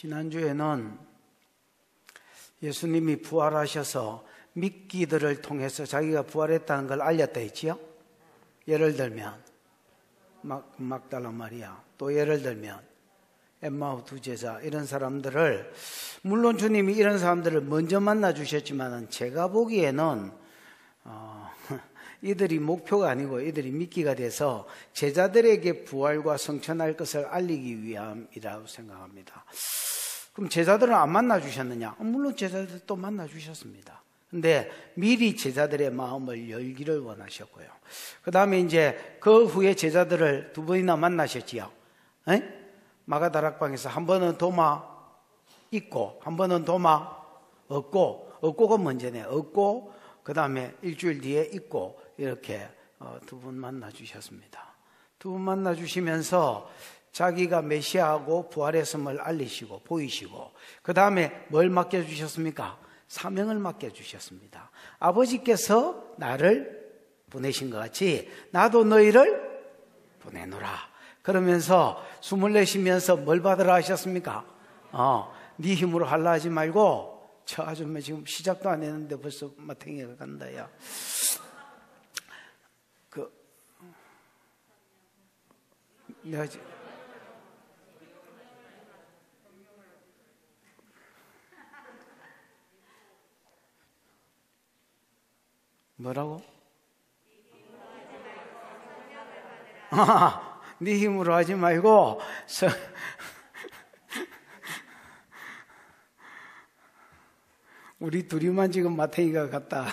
지난주에는 예수님이 부활하셔서 믿기들을 통해서 자기가 부활했다는 걸 알렸다 했지요? 예를 들면 막달라 마리아, 또 예를 들면 엠마오 두 제자, 이런 사람들을, 물론 주님이 이런 사람들을 먼저 만나 주셨지만 제가 보기에는 이들이 목표가 아니고 이들이 미끼가 돼서 제자들에게 부활과 성천할 것을 알리기 위함이라고 생각합니다. 그럼 제자들은 안 만나 주셨느냐? 물론 제자들도 만나 주셨습니다. 근데 미리 제자들의 마음을 열기를 원하셨고요. 그 다음에 이제 그 후에 제자들을 두 번이나 만나셨지요. 마가다락방에서 한 번은 도마 있고 한 번은 도마 없고가 문제네. 없고 그 다음에 일주일 뒤에 있고, 이렇게 두 분 만나 주셨습니다. 두 분 만나 주시면서 자기가 메시아하고 부활했음을 알리시고 보이시고, 그 다음에 뭘 맡겨주셨습니까? 사명을 맡겨주셨습니다. 아버지께서 나를 보내신 것 같이 나도 너희를 보내노라. 그러면서 숨을 내쉬면서 뭘 받으라 하셨습니까? 네 힘으로 하려 하지 말고, 저 아줌마 지금 시작도 안 했는데 벌써 마탱이가 간다, 야. 내가 뭐라고? 네 힘으로 하지 말고 우리 둘이만 지금 마탱이가 같다.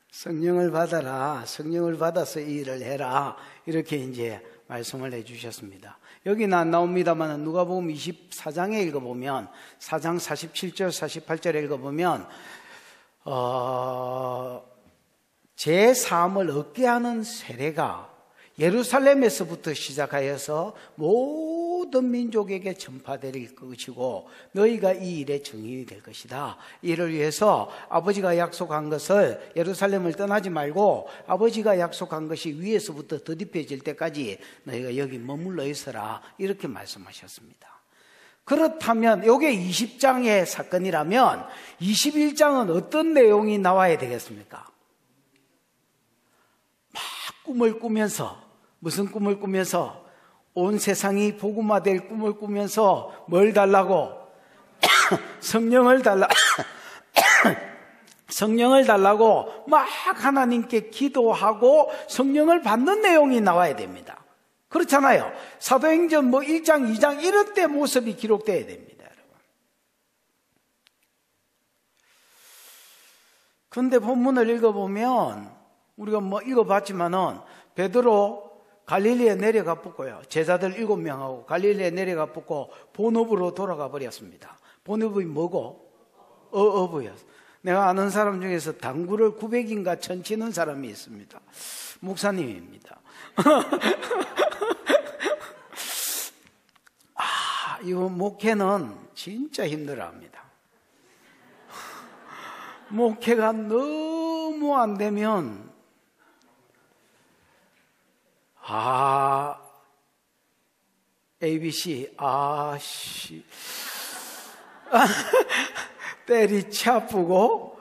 성령을 받아라. 성령을 받아서 이 일을 해라. 이렇게 이제 말씀을 해주셨습니다. 여기는 안 나옵니다만 누가복음 24장에 읽어보면, 4장 47절 48절에 읽어보면 제3을 얻게 하는 세례가 예루살렘에서부터 시작하여서 모든 민족에게 전파될 것이고 너희가 이 일의 증인이 될 것이다. 이를 위해서 아버지가 약속한 것을, 예루살렘을 떠나지 말고 아버지가 약속한 것이 위에서부터 덧입혀질 때까지 너희가 여기 머물러 있어라. 이렇게 말씀하셨습니다. 그렇다면 이게 20장의 사건이라면 21장은 어떤 내용이 나와야 되겠습니까? 막 꿈을 꾸면서, 무슨 꿈을 꾸면서? 온 세상이 복음화될 꿈을 꾸면서 뭘 달라고? 성령을 성령을 달라고 막 하나님께 기도하고 성령을 받는 내용이 나와야 됩니다. 그렇잖아요. 사도행전 1장, 2장 이런 때 모습이 기록되어야 됩니다, 여러분. 그런데 본문을 읽어보면, 우리가 읽어봤지만은 베드로 갈릴리에 내려가 붙고요. 제자들 7명하고 갈릴리에 내려가 붙고 본업으로 돌아가 버렸습니다. 본업이 뭐고? 어부였어. 내가 아는 사람 중에서 당구를 900인가 1000 치는 사람이 있습니다. 목사님입니다. 이 목회는 진짜 힘들어합니다. 목회가 너무 안 되면 ABC, 때리치아프고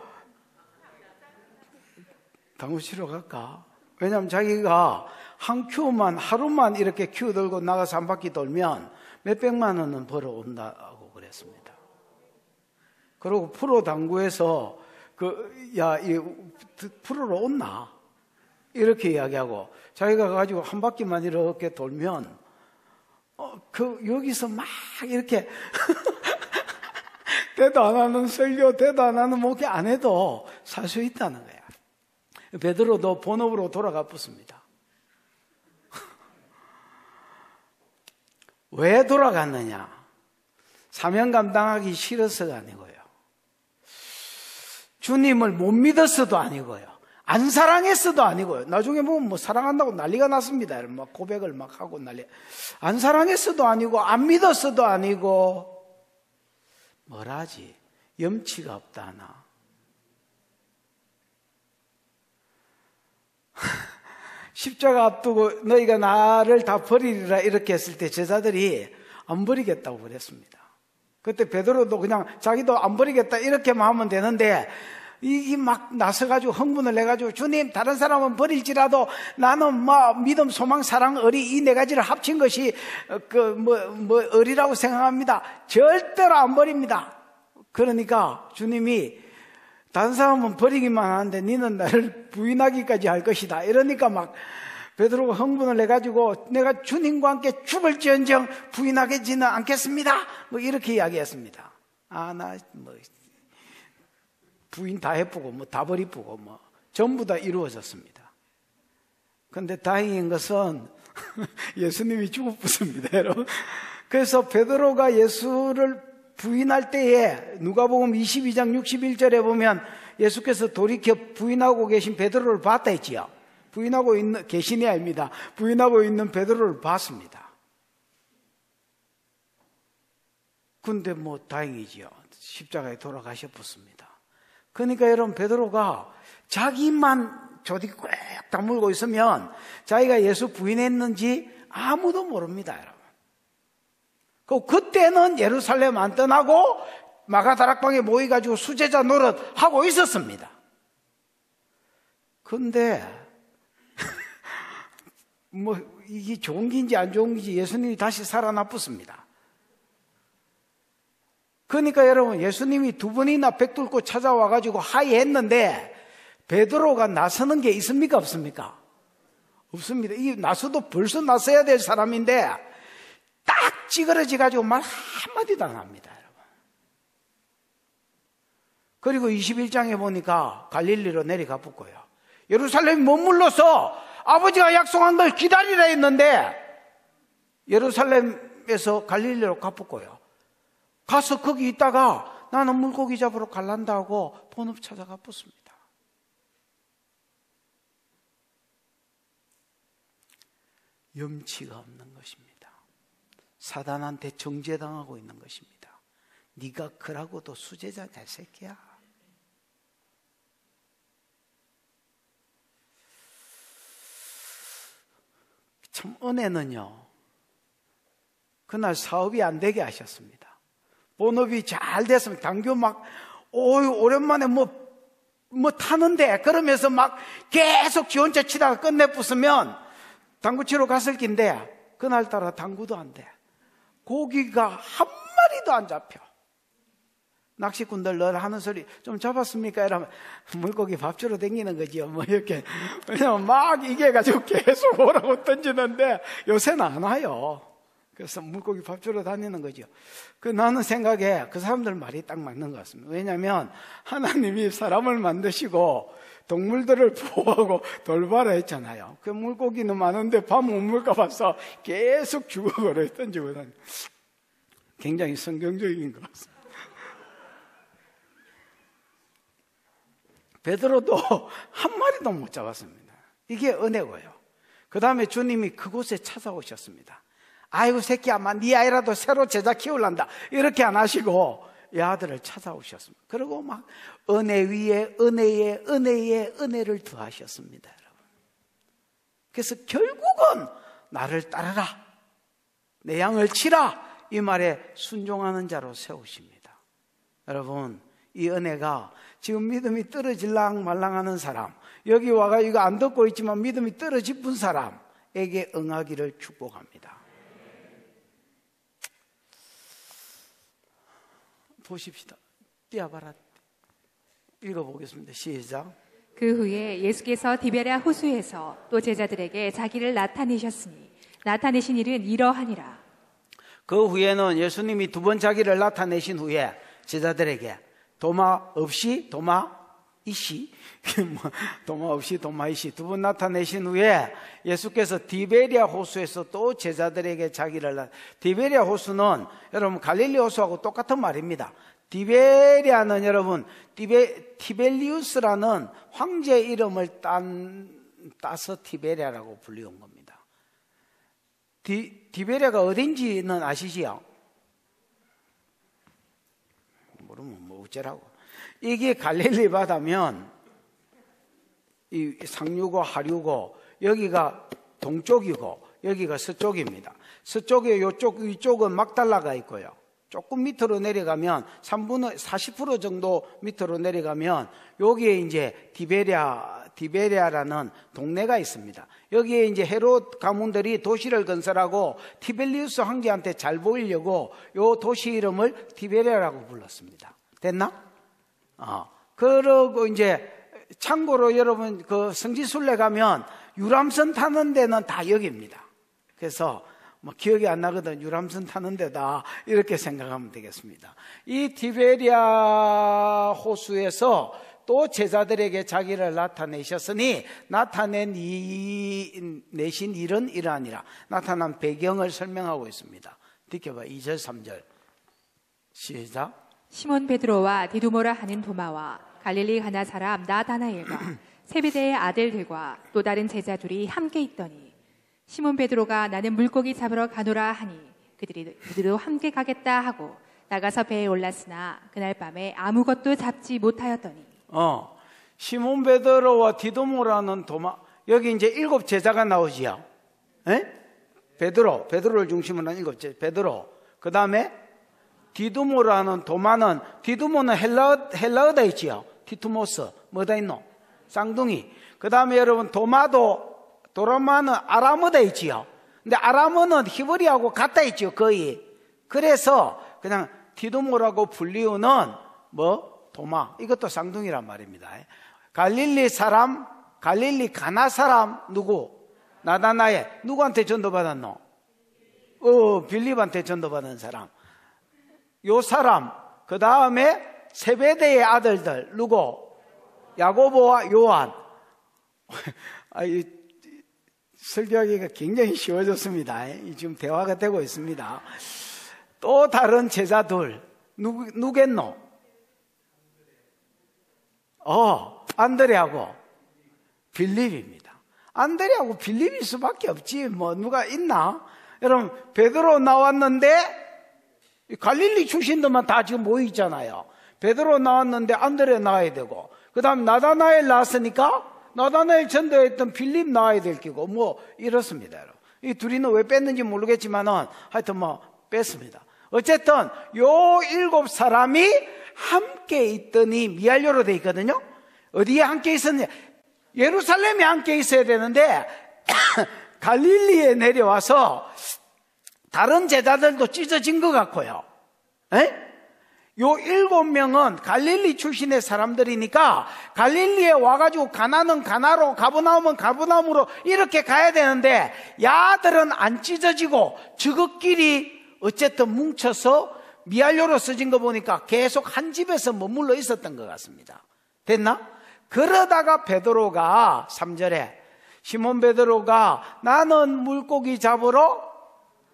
당구 치러 갈까? 왜냐하면 자기가 한 큐만, 하루만 이렇게 큐 들고 나가서 한 바퀴 돌면 몇백만 원은 벌어온다고 그랬습니다. 그리고 프로 당구에서 프로로 온나? 이렇게 이야기하고, 자기가 가지고 한 바퀴만 이렇게 돌면 여기서 막 이렇게 대도 안 하는 설교, 대도 안 하는 목회 안 해도 살 수 있다는 거야. 베드로도 본업으로 돌아가 붙습니다. 왜 돌아갔느냐? 사명 감당하기 싫어서가 아니고요. 주님을 못 믿었어도 아니고요. 안 사랑했어도 아니고요. 나중에 보면 사랑한다고 난리가 났습니다. 막 고백을 막 하고 난리. 안 사랑했어도 아니고, 안 믿었어도 아니고, 뭐라지? 염치가 없다 하나. 십자가 앞두고 너희가 나를 다 버리리라 이렇게 했을 때 제자들이 안 버리겠다고 그랬습니다. 그때 베드로도 그냥 자기도 안 버리겠다 이렇게만 하면 되는데 이게 막 나서가지고 흥분을 해가지고 주님 다른 사람은 버릴지라도 나는 뭐 믿음, 소망, 사랑, 의리 이 네 가지를 합친 것이 의리라고 생각합니다. 절대로 안 버립니다. 그러니까 주님이 다른 사람은 버리기만 하는데 너는 나를 부인하기까지 할 것이다. 이러니까 막 베드로가 흥분을 해가지고 내가 주님과 함께 죽을지언정 부인하지는 않겠습니다. 뭐 이렇게 이야기했습니다. 나 뭐 부인 다 해보고 뭐 다 버리고 뭐 전부 다 이루어졌습니다. 그런데 다행인 것은 예수님이 죽었습니다, 여러분. 그래서 베드로가 예수를 부인할 때에 누가복음 22장 61절에 보면 예수께서 돌이켜 부인하고 계신 베드로를 봤다 했지요. 부인하고 있는 계신이 아닙니다. 부인하고 있는 베드로를 봤습니다. 근데 뭐 다행이지요. 십자가에 돌아가셨습니다. 그러니까 여러분 베드로가 자기만 조디 꽉 다물고 있으면 자기가 예수 부인했는지 아무도 모릅니다, 여러분. 그때는 예루살렘 안 떠나고 마가다락방에 모여가지고 수제자 노릇 하고 있었습니다. 근데 뭐 이게 좋은 긴지 안 좋은 긴지 예수님이 다시 살아나쁘습니다. 그러니까 여러분 예수님이 두 번이나 백 뚫고 찾아와가지고 하이했는데 베드로가 나서는 게 있습니까 없습니까? 없습니다. 이 나서도 벌써 나서야 될 사람인데 딱 찌그러져가지고 말 한마디도 안 합니다, 여러분. 그리고 21장에 보니까 갈릴리로 내려가 붙고요. 예루살렘에 머물러서 아버지가 약속한 걸 기다리라 했는데 예루살렘에서 갈릴리로 가붙고요. 가서 거기 있다가 나는 물고기 잡으러 갈란다 하고 본업 찾아가 붙습니다. 염치가 없는 것입니다. 사단한테 정죄당하고 있는 것입니다. 네가 그러고도 수제자냐 새끼야. 참 은혜는요, 그날 사업이 안 되게 하셨습니다. 본업이 잘 됐으면 당교 막 오랜만에 뭐 타는데 그러면서 막 계속 지원자 치다가 끝내 부수면 당구 치러 갔을 긴데 그날따라 당구도 안 돼. 고기가 한 마리도 안 잡혀. 낚시꾼들 늘 하는 소리 좀 잡았습니까? 이러면 물고기 밥 주러 다니는 거지요. 뭐 이렇게. 왜냐면 막 이게 가지고 계속 오라고 던지는데 요새는 안 와요. 그래서 물고기 밥 주러 다니는 거죠. 나는 생각에 그 사람들 말이 딱 맞는 것 같습니다. 왜냐하면 하나님이 사람을 만드시고 동물들을 보호하고 돌봐라 했잖아요. 그 물고기는 많은데 밥 못 물까 봐서 계속 죽어버려 던지고 다니. 굉장히 성경적인 것 같습니다. 베드로도 한 마리도 못 잡았습니다. 이게 은혜고요. 그 다음에 주님이 그곳에 찾아오셨습니다. 아이고 새끼야, 네 아이라도 새로 제자 키우란다 이렇게 안 하시고 이 아들을 찾아오셨습니다. 그리고 막 은혜 위에 은혜에 은혜에 은혜를 더하셨습니다, 여러분. 그래서 결국은 나를 따르라, 내 양을 치라 이 말에 순종하는 자로 세우십니다. 여러분, 이 은혜가 지금 믿음이 떨어질랑 말랑하는 사람, 여기 와가 이거 안 듣고 있지만 믿음이 떨어지는 사람에게 응하기를 축복합니다. 보십시다. 띄어봐라. 읽어보겠습니다. 시작. 그 후에 예수께서 디베랴 호수에서 또 제자들에게 자기를 나타내셨으니 나타내신 일은 이러하니라. 그 후에는 예수님이 두 번 자기를 나타내신 후에 제자들에게 도마 없이 도마이시 두 번 나타내신 후에 예수께서 디베랴 호수에서 또 제자들에게 자기를 디베랴 호수는 여러분 갈릴리 호수하고 똑같은 말입니다. 디베랴는 여러분 티벨리우스라는 황제 이름을 따서 티베랴라고 불리운 겁니다. 디베랴가 어딘지는 아시지요? 모르면 뭐 어쩌라고. 이게 갈릴리 바다면 이 상류고 하류고 여기가 동쪽이고 여기가 서쪽입니다. 서쪽에 요쪽 위쪽은 막달라가 있고요. 조금 밑으로 내려가면 40% 정도 밑으로 내려가면 여기에 이제 디베리아라는 동네가 있습니다. 여기에 이제 헤롯 가문들이 도시를 건설하고 티벨리우스 황제한테 잘 보이려고 요 도시 이름을 디베리아라고 불렀습니다. 됐나? 그러고 이제 참고로 여러분 그 성지순례 가면 유람선 타는 데는 다 여기입니다. 그래서 뭐 기억이 안 나거든. 유람선 타는 데다 이렇게 생각하면 되겠습니다. 이 디베리아 호수에서 또 제자들에게 자기를 나타내셨으니 내신 일은 이러하니라. 나타난 배경을 설명하고 있습니다. 느껴봐. 2절 3절 시작. 시몬 베드로와 디두모라 하는 도마와 갈릴리 가나 사람 나다나엘과 세베대의 아들들과 또 다른 제자들이 함께 있더니 시몬 베드로가 나는 물고기 잡으러 가노라 하니 그들도 함께 가겠다 하고 나가서 배에 올랐으나 그날 밤에 아무것도 잡지 못하였더니 시몬 베드로와 디두모라는 도마, 여기 이제 7 제자가 나오지요. 베드로를 중심으로 한 7 제자. 베드로. 그 다음에 디두모라는 도마는, 디두모는 헬라어다 있지요. 디투모스. 뭐다 있노? 쌍둥이. 그 다음에 여러분 도라마는 아람어다 있지요. 근데 아람어는 히브리하고 같다 있지요. 거의. 그래서 그냥 디두모라고 불리우는 도마. 이것도 쌍둥이란 말입니다. 갈릴리 가나 사람 누구? 나다나엘. 누구한테 전도받았노? 빌립한테 전도받은 사람. 요 사람. 그 다음에 세베대의 아들들 누구? 야고보와 요한. 설교하기가 굉장히 쉬워졌습니다. 지금 대화가 되고 있습니다. 또 다른 제자들 누구겠노? 안드레하고 빌립입니다. 안드레하고 빌립일 수밖에 없지. 누가 있나? 여러분, 베드로 나왔는데 갈릴리 출신들만 다 지금 모여 있잖아요. 베드로 나왔는데 안드레 나와야 되고, 그 다음 나다나엘 나왔으니까 나다나엘 전도했던 빌립 나와야 될 끼고 이렇습니다. 여러분. 이 둘이는 왜 뺐는지 모르겠지만은 하여튼 뺐습니다. 어쨌든 요 7 사람이 함께 있더니 미알료로 돼 있거든요. 어디에 함께 있었냐? 예루살렘에 함께 있어야 되는데 갈릴리에 내려와서 다른 제자들도 찢어진 것 같고요. 요 7명은 갈릴리 출신의 사람들이니까 갈릴리에 와가지고 가나는 가나로, 가버나움은 가버나움으로 이렇게 가야 되는데 야들은 안 찢어지고 저것끼리 어쨌든 뭉쳐서 미알료로 써진 거 보니까 계속 한 집에서 머물러 있었던 것 같습니다. 됐나? 그러다가 베드로가 3절에 시몬 베드로가 나는 물고기 잡으러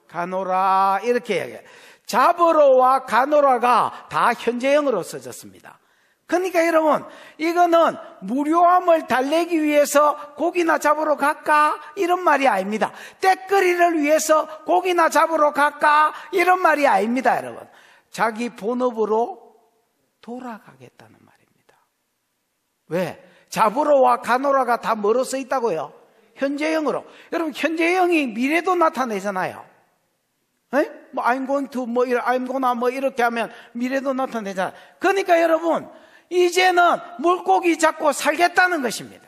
가노라 이렇게 얘기해요. 잡으러와 가노라가 다 현재형으로 써졌습니다. 그러니까 여러분, 이거는 무료함을 달래기 위해서 고기나 잡으러 갈까? 이런 말이 아닙니다. 때거리를 위해서 고기나 잡으러 갈까? 이런 말이 아닙니다, 여러분. 자기 본업으로 돌아가겠다는 말입니다. 왜? 잡으러와 가노라가 다 뭐로 써 있다고요? 현재형으로. 여러분, 현재형이 미래도 나타내잖아요. I'm going to, I'm gonna, 이렇게 하면 미래도 나타내잖아요. 그러니까 여러분, 이제는 물고기 잡고 살겠다는 것입니다.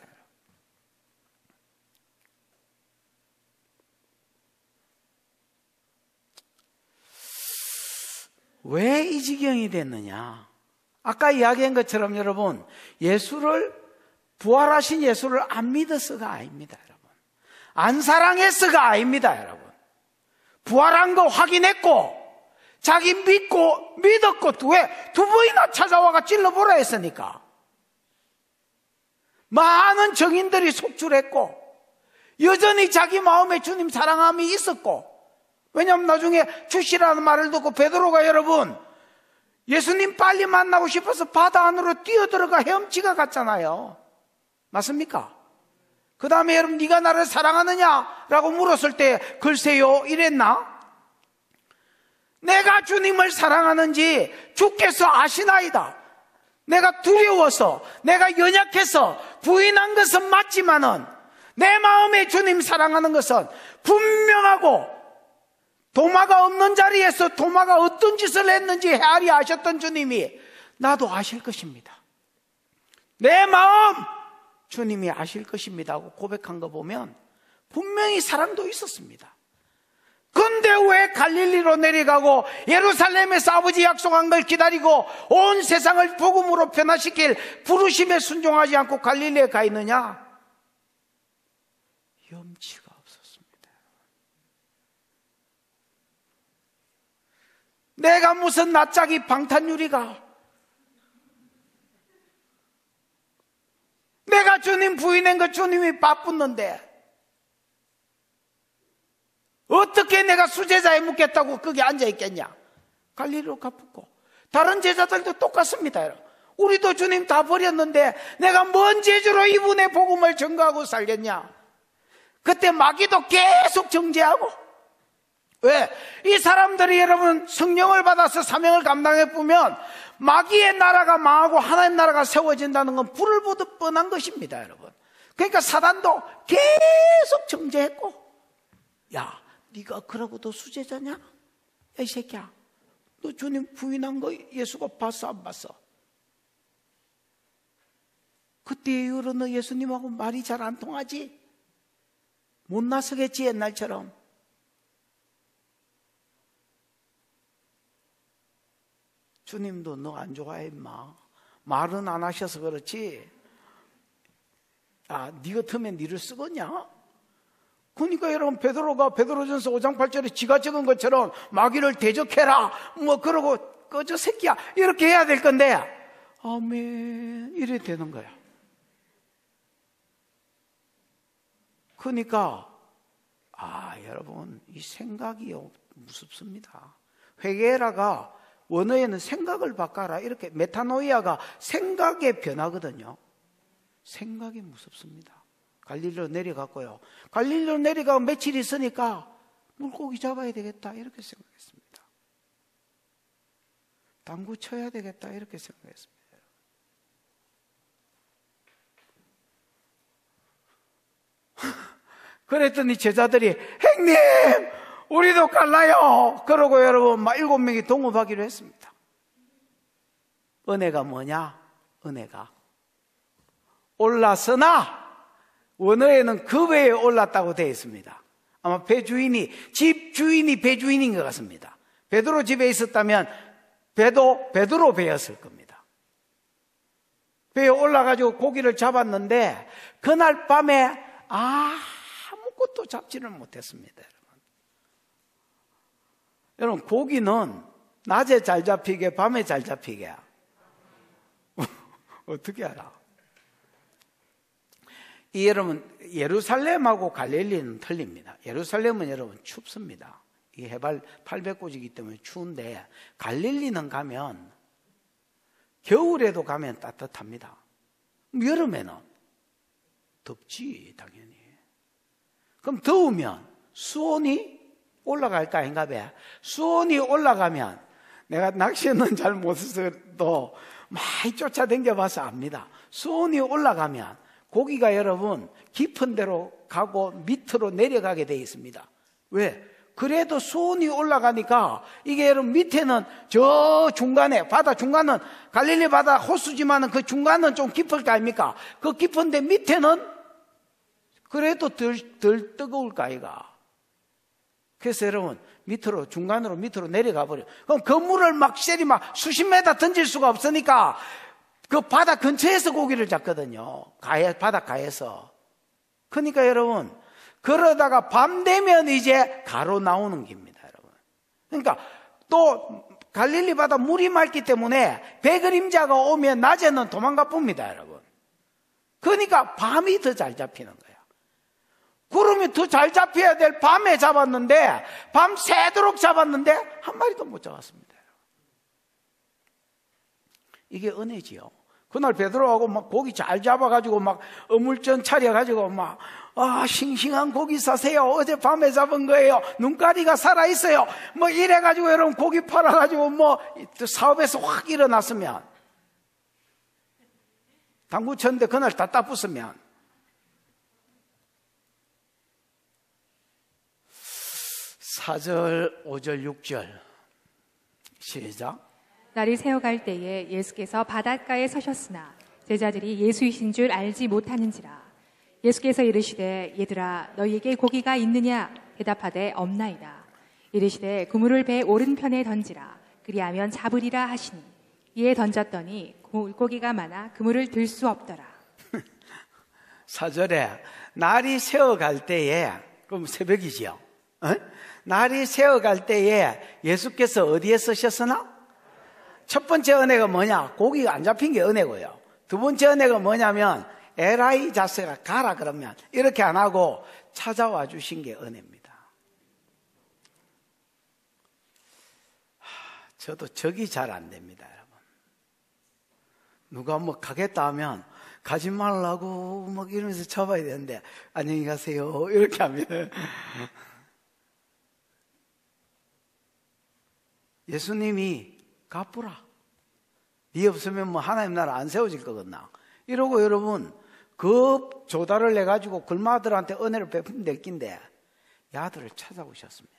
왜 이 지경이 됐느냐? 아까 이야기한 것처럼 여러분, 부활하신 예수를 안 믿어서가 아닙니다, 여러분. 안 사랑해서가 아닙니다, 여러분. 부활한 거 확인했고, 자기 믿었고, 왜? 2번이나 찾아와가 찔러보라 했으니까. 많은 정인들이 속출했고, 여전히 자기 마음에 주님 사랑함이 있었고, 왜냐하면 나중에 주시라는 말을 듣고 베드로가 여러분, 예수님 빨리 만나고 싶어서 바다 안으로 뛰어들어가 헤엄치가 갔잖아요. 맞습니까? 그 다음에 여러분, 네가 나를 사랑하느냐? 라고 물었을 때 글쎄요 이랬나? 내가 주님을 사랑하는지 주께서 아시나이다. 내가 두려워서, 내가 연약해서 부인한 것은 맞지만은 내 마음에 주님 사랑하는 것은 분명하고, 도마가 없는 자리에서 도마가 어떤 짓을 했는지 헤아리 아셨던 주님이 나도 아실 것입니다. 내 마음 주님이 아실 것입니다 하고 고백한 거 보면 분명히 사랑도 있었습니다. 근데 왜 갈릴리로 내려가고 예루살렘에서 아버지 약속한 걸 기다리고 온 세상을 복음으로 변화시킬 부르심에 순종하지 않고 갈릴리에 가 있느냐? 염치가 없었습니다. 내가 무슨 낯짝이 방탄유리가, 내가 주님 부인한 거 주님이 바쁘는데 어떻게 내가 수제자에 묻겠다고 거기 앉아있겠냐? 갈릴리로 가붙고, 다른 제자들도 똑같습니다. 우리도 주님 다 버렸는데 내가 뭔 재주로 이분의 복음을 전가하고 살겠냐? 그때 마귀도 계속 정죄하고, 왜? 이 사람들이 여러분 성령을 받아서 사명을 감당해 보면 마귀의 나라가 망하고 하나님 나라가 세워진다는 건 불을 보듯 뻔한 것입니다, 여러분. 그러니까 사단도 계속 정죄했고, 야, 네가 그러고도 수제자냐? 야, 이 새끼야, 너 주님 부인한 거 예수가 봤어 안 봤어? 그때 이후로 너 예수님하고 말이 잘 안 통하지? 못 나서겠지 옛날처럼. 주님도 너 안 좋아해 임마. 말은 안 하셔서 그렇지. 아, 네 같으면 니를 쓰겠냐? 그러니까 여러분 베드로가 베드로전서 5장 8절에 지가 적은 것처럼 마귀를 대적해라 뭐 그러고 꺼져 새끼야 이렇게 해야 될 건데, 아멘 이래 되는 거야. 그러니까 여러분 이 생각이 무섭습니다. 회개라가 원어에는 생각을 바꿔라 이렇게, 메타노이아가 생각의 변화거든요. 생각이 무섭습니다. 갈릴리로 내려갔고요. 갈릴리로 내려가고 며칠 있으니까 물고기 잡아야 되겠다 이렇게 생각했습니다. 당구 쳐야 되겠다 이렇게 생각했습니다. 그랬더니 제자들이 형님 우리도 갈라요 그러고 여러분 막 7명이 동업하기로 했습니다. 은혜가 뭐냐? 은혜가 올라서나, 원어에는 그 배에 올랐다고 되어 있습니다. 아마 배 주인이, 집 주인이 배 주인인 것 같습니다. 베드로 집에 있었다면 배도 베드로 배였을 겁니다. 배에 올라가지고 고기를 잡았는데 그날 밤에 아무것도 잡지를 못했습니다. 여러분 고기는 낮에 잘 잡히게 밤에 잘 잡히게 어떻게 알아? 여러분 예루살렘하고 갈릴리는 틀립니다. 예루살렘은 여러분 춥습니다. 이 해발 800고지이기 때문에 추운데 갈릴리는 가면 겨울에도 가면 따뜻합니다. 여름에는 덥지 당연히. 그럼 더우면 수온이 올라갈까 아닌가 봐. 수온이 올라가면, 내가 낚시는 잘 못해서도 많이 쫓아다녀 봐서 압니다. 수온이 올라가면 고기가 여러분 깊은 데로 가고 밑으로 내려가게 되어 있습니다. 왜? 그래도 수온이 올라가니까 이게 여러분 밑에는 저 중간에, 바다 중간은 갈릴리 바다 호수지만은 그 중간은 좀 깊을 거 아닙니까? 그 깊은데 밑에는 그래도 덜 뜨거울 거 아이가. 그래서 여러분 밑으로, 중간으로 밑으로 내려가 버려. 그럼 그물을 막 셀이 막 수십 메다 던질 수가 없으니까 그 바다 근처에서 고기를 잡거든요. 바닷가에서. 그러니까 여러분 그러다가 밤 되면 이제 가로 나오는 겁니다, 여러분. 그러니까 또 갈릴리 바다 물이 맑기 때문에 배 그림자가 오면 낮에는 도망가 봅니다, 여러분. 그러니까 밤이 더 잘 잡히는 거예요. 구름이 더 잘 잡혀야 될 밤에 잡았는데, 밤 새도록 잡았는데 한 마리도 못 잡았습니다. 이게 은혜지요. 그날 베드로하고 막 고기 잘 잡아가지고 막 어물전 차려가지고 막 싱싱한 고기 사세요. 어제 밤에 잡은 거예요. 눈가리가 살아있어요. 뭐 이래가지고 여러분 고기 팔아가지고 뭐 사업에서 확 일어났으면, 당구 쳤는데 그날 다 따붙으면 4절, 5절, 6절 시작. 날이 새어갈 때에 예수께서 바닷가에 서셨으나 제자들이 예수이신 줄 알지 못하는지라. 예수께서 이르시되 얘들아 너희에게 고기가 있느냐 대답하되 없나이다. 이르시되 그물을 배 오른편에 던지라. 그리하면 잡으리라 하시니 이에 던졌더니 물고기가 많아 그물을 들 수 없더라. 4절에 날이 새어갈 때에, 그럼 새벽이지요. 날이 새어갈 때에 예수께서 어디에 서셨으나? 첫 번째 은혜가 뭐냐? 고기가 안 잡힌 게 은혜고요. 두 번째 은혜가 뭐냐면 에라이 자세가 가라 그러면 이렇게 안 하고 찾아와 주신 게 은혜입니다. 저도 적이 잘 안 됩니다, 여러분. 누가 뭐 가겠다 하면 가지 말라고 막 이러면서 잡아야 되는데 안녕히 가세요 이렇게 하면 예수님이 갚으라. 네 없으면 뭐 하나님 나라 안 세워질 거겠나. 이러고 여러분 그 조달을 해가지고 글마들한테 은혜를 베푸면 될 낀데 야들을 찾아오셨습니다.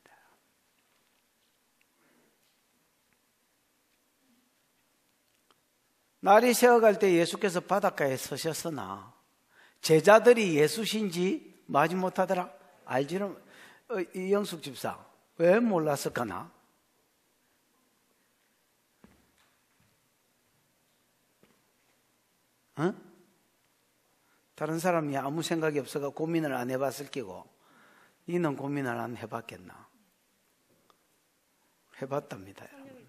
날이 새어갈 때 예수께서 바닷가에 서셨으나 제자들이 예수신지 마지 못하더라. 알지는 이영숙 집사 왜 몰랐을까나? 다른 사람이 아무 생각이 없어가 고민을 안 해봤을 끼고 너는 고민을 안 해봤겠나? 해봤답니다, 여러분.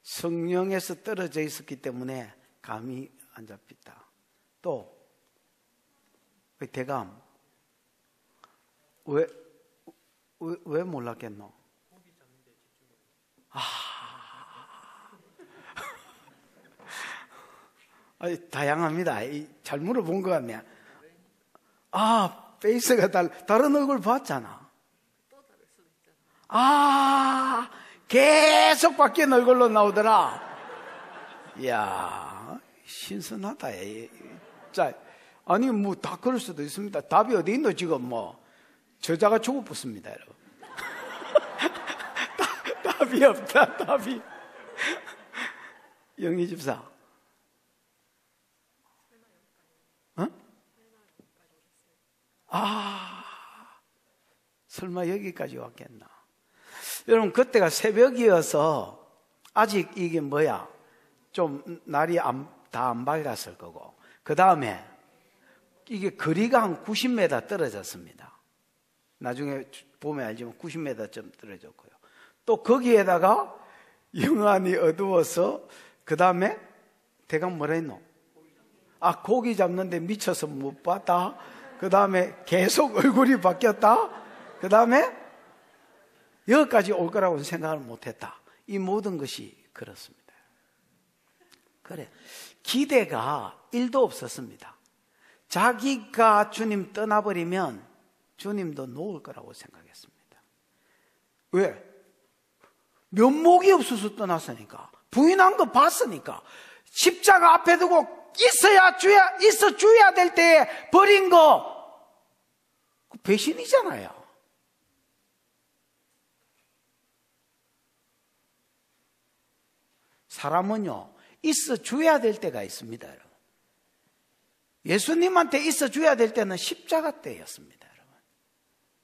성령에서 떨어져 있었기 때문에 감이 안 잡혔다. 또 대감 왜 몰랐겠노? 다양합니다. 잘 물어본 것 같네. 페이스가 다른 얼굴 봤잖아. 계속 바뀐 얼굴로 나오더라. 이야, 신선하다. 자, 아니, 뭐, 다 그럴 수도 있습니다. 답이 어디 있노, 지금 뭐. 저자가 죽어붙습니다, 여러분. 답이 없다, 답이. 영희 집사. 설마 여기까지 왔겠나? 여러분, 그때가 새벽이어서 아직 이게 뭐야? 좀 날이 다 안 밝았을 거고. 그 다음에 이게 거리가 한 90m 떨어졌습니다. 나중에 보면 알지만 90m쯤 떨어졌고요. 또 거기에다가 영안이 어두워서 그 다음에 대강 뭐라 했노? 고기 잡는데 미쳐서 못 봤다. 그 다음에 계속 얼굴이 바뀌었다. 그 다음에 여기까지 올 거라고는 생각을 못했다. 이 모든 것이 그렇습니다. 그래, 기대가 1도 없었습니다. 자기가 주님 떠나버리면 주님도 놓을 거라고 생각했습니다. 왜? 면목이 없어서 떠났으니까. 부인한 거 봤으니까. 십자가 앞에 두고 있어 줘야 될 때에 버린 거 배신이잖아요. 사람은요, 있어 줘야 될 때가 있습니다, 여러분. 예수님한테 있어 줘야 될 때는 십자가 때였습니다, 여러분.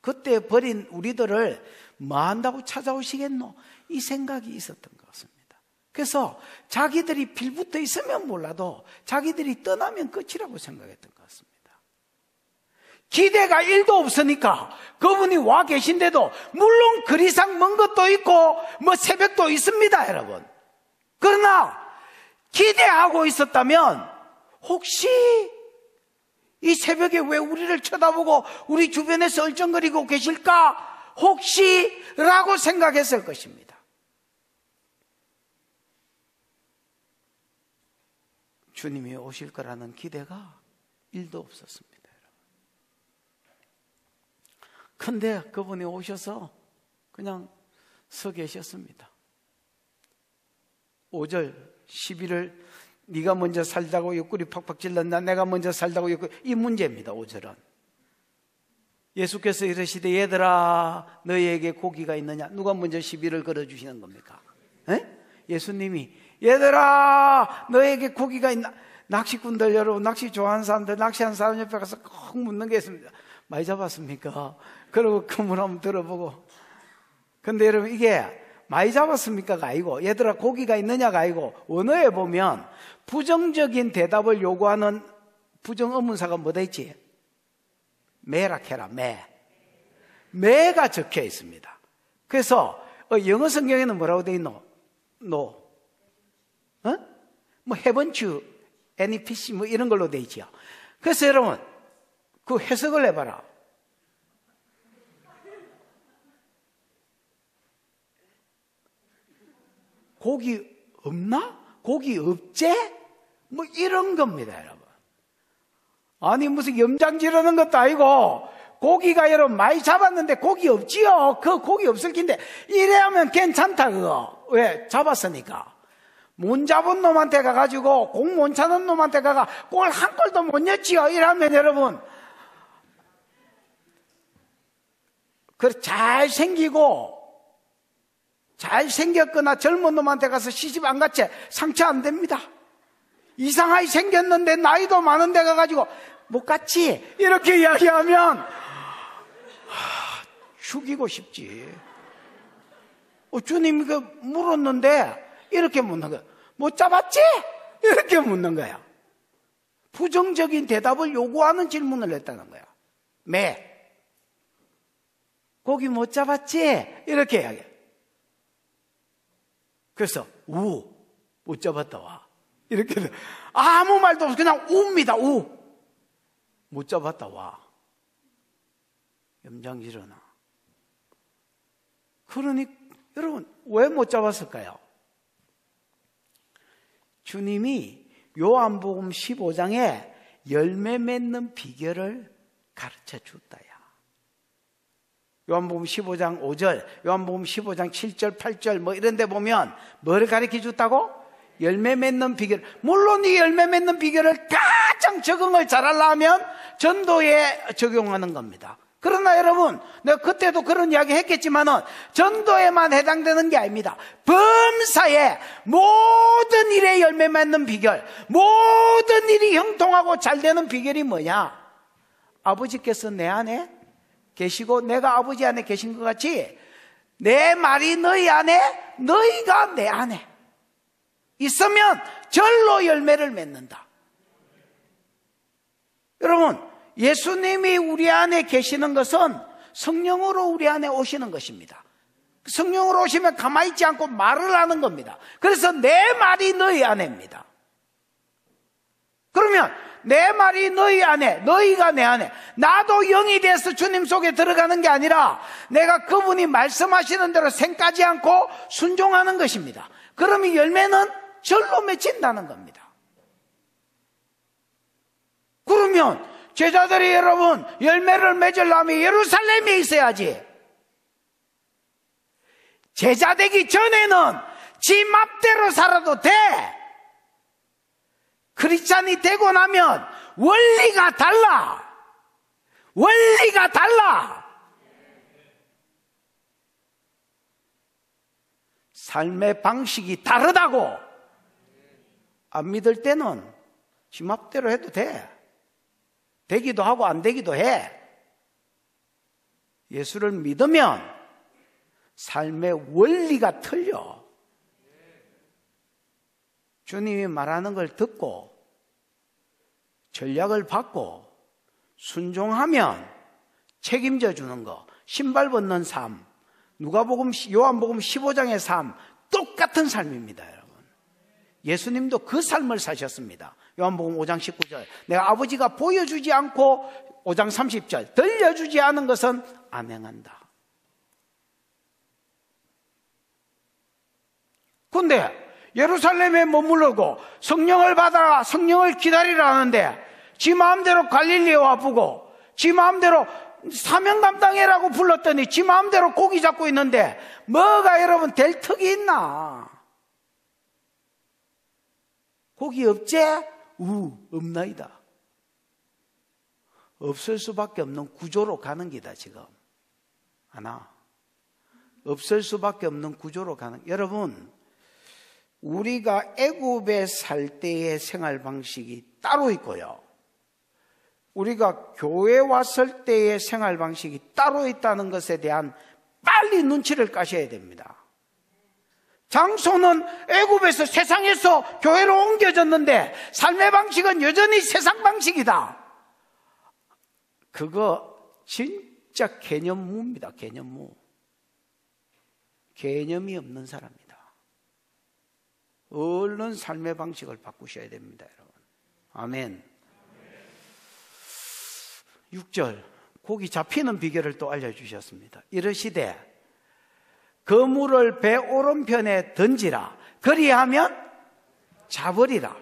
그때 버린 우리들을 뭐 한다고 찾아오시겠노? 이 생각이 있었던 것 같습니다. 그래서 자기들이 빌붙어 있으면 몰라도 자기들이 떠나면 끝이라고 생각했던 것 같습니다. 기대가 1도 없으니까 그분이 와 계신데도 물론 그 이상 먼 것도 있고 뭐 새벽도 있습니다, 여러분. 그러나 기대하고 있었다면 혹시 이 새벽에 왜 우리를 쳐다보고 우리 주변에서 얼쩡거리고 계실까? 혹시라고 생각했을 것입니다. 주님이 오실 거라는 기대가 1도 없었습니다. 근데 그분이 오셔서 그냥 서 계셨습니다. 5절 11을 네가 먼저 살다고 옆구리 팍팍 찔렀나? 내가 먼저 살다고 옆구리. 이 문제입니다. 5절은. 예수께서 이르시되 얘들아 너희에게 고기가 있느냐? 누가 먼저 시비를 걸어주시는 겁니까? 에? 예수님이 얘들아 너희에게 고기가 있나? 낚시꾼들 여러분, 낚시 좋아하는 사람들, 낚시하는 사람 옆에 가서 꼭 묻는 게 있습니다. 많이 잡았습니까? 그러고 그물 한번 들어보고. 근데 여러분 이게 많이 잡았습니까가 아니고, 얘들아 고기가 있느냐가 아니고, 원어에 보면 부정적인 대답을 요구하는 부정의문사가 뭐다 있지? 매라케라, 매가 적혀 있습니다. 그래서 영어 성경에는 뭐라고 돼 있노? No. 뭐 haven't you any fish 뭐 이런 걸로 돼 있지요. 그래서 여러분 그 해석을 해봐라. 고기 없나? 고기 없제? 뭐 이런 겁니다, 여러분. 아니 무슨 염장 지르는 것도 아니고 고기가 여러분 많이 잡았는데 고기 없지요. 그 고기 없을 텐데 이래하면 괜찮다 그거. 왜? 잡았으니까. 못 잡은 놈한테 가가지고 공 못 차는 놈한테 가가 골 한 골도 못 넣지요. 이러면 여러분 그 잘생겼거나 젊은 놈한테 가서 시집 안 갔지 상처 안 됩니다. 이상하게 생겼는데 나이도 많은데 가가지고 못 갔지 이렇게 이야기하면 죽이고 싶지. 주님이 그 물었는데 이렇게 묻는 거야. 못 잡았지? 이렇게 묻는 거야. 부정적인 대답을 요구하는 질문을 했다는 거야. 고기 못 잡았지? 이렇게 이야기해. 그래서 못 잡았다 와. 이렇게 아무 말도 없어. 그냥 우입니다. 못 잡았다 와. 염장지 일어나. 그러니 여러분 왜 못 잡았을까요? 주님이 요한복음 15장에 열매 맺는 비결을 가르쳐 줬다야. 요한복음 15장 5절, 요한복음 15장 7절, 8절 뭐 이런 데 보면 뭐를 가르쳐 줬다고? 열매 맺는 비결. 물론 이 열매 맺는 비결을 가장 적응을 잘하려면 전도에 적용하는 겁니다. 그러나 여러분, 내가 그때도 그런 이야기 했겠지만은 전도에만 해당되는 게 아닙니다. 범사에 모든 일에 열매 맺는 비결, 모든 일이 형통하고 잘 되는 비결이 뭐냐? 아버지께서 내 안에 계시고 내가 아버지 안에 계신 것 같이 내 말이 너희 안에, 너희가 내 안에 있으면 절로 열매를 맺는다. 여러분, 예수님이 우리 안에 계시는 것은 성령으로 우리 안에 오시는 것입니다. 성령으로 오시면 가만히 있지 않고 말을 하는 겁니다. 그래서 내 말이 너희 안에입니다. 그러면 내 말이 너희 안에, 너희가 내 안에, 나도 영이 돼서 주님 속에 들어가는 게 아니라 내가 그분이 말씀하시는 대로 생까지 않고 순종하는 것입니다. 그러면 열매는 절로 맺힌다는 겁니다. 그러면 제자들이 여러분 열매를 맺으려면 예루살렘에 있어야지. 제자 되기 전에는 지 맘대로 살아도 돼. 크리스찬이 되고 나면 원리가 달라. 원리가 달라. 삶의 방식이 다르다고. 안 믿을 때는 지 맘대로 해도 돼. 되기도 하고 안 되기도 해. 예수를 믿으면 삶의 원리가 틀려. 주님이 말하는 걸 듣고 전략을 받고 순종하면 책임져 주는 거. 신발 벗는 삶, 누가복음, 요한복음 15장의 삶, 똑같은 삶입니다, 여러분. 예수님도 그 삶을 사셨습니다. 요한복음 5장 19절. 내가 아버지가 보여주지 않고 5장 30절. 들려주지 않은 것은 안 행한다. 근데 예루살렘에 머무르고 성령을 받아라, 성령을 기다리라 하는데 지 마음대로 갈릴리에 와보고 지 마음대로 사명 감당해라고 불렀더니 지 마음대로 고기 잡고 있는데 뭐가 여러분 될 턱이 있나? 복이 없제? 없나이다. 없을 수밖에 없는 구조로 가는 기다 지금. 하나. 없을 수밖에 없는 구조로 가는. 여러분, 우리가 애굽에 살 때의 생활 방식이 따로 있고요. 우리가 교회 왔을 때의 생활 방식이 따로 있다는 것에 대한 빨리 눈치를 까셔야 됩니다. 장소는 애굽에서 세상에서 교회로 옮겨졌는데 삶의 방식은 여전히 세상 방식이다. 그거 진짜 개념무입니다. 개념무. 개념이 없는 사람이다. 얼른 삶의 방식을 바꾸셔야 됩니다, 여러분. 아멘. 6절, 고기 잡히는 비결을 또 알려주셨습니다. 이르시되 그물을 배 오른편에 던지라. 그리하면 잡으리라.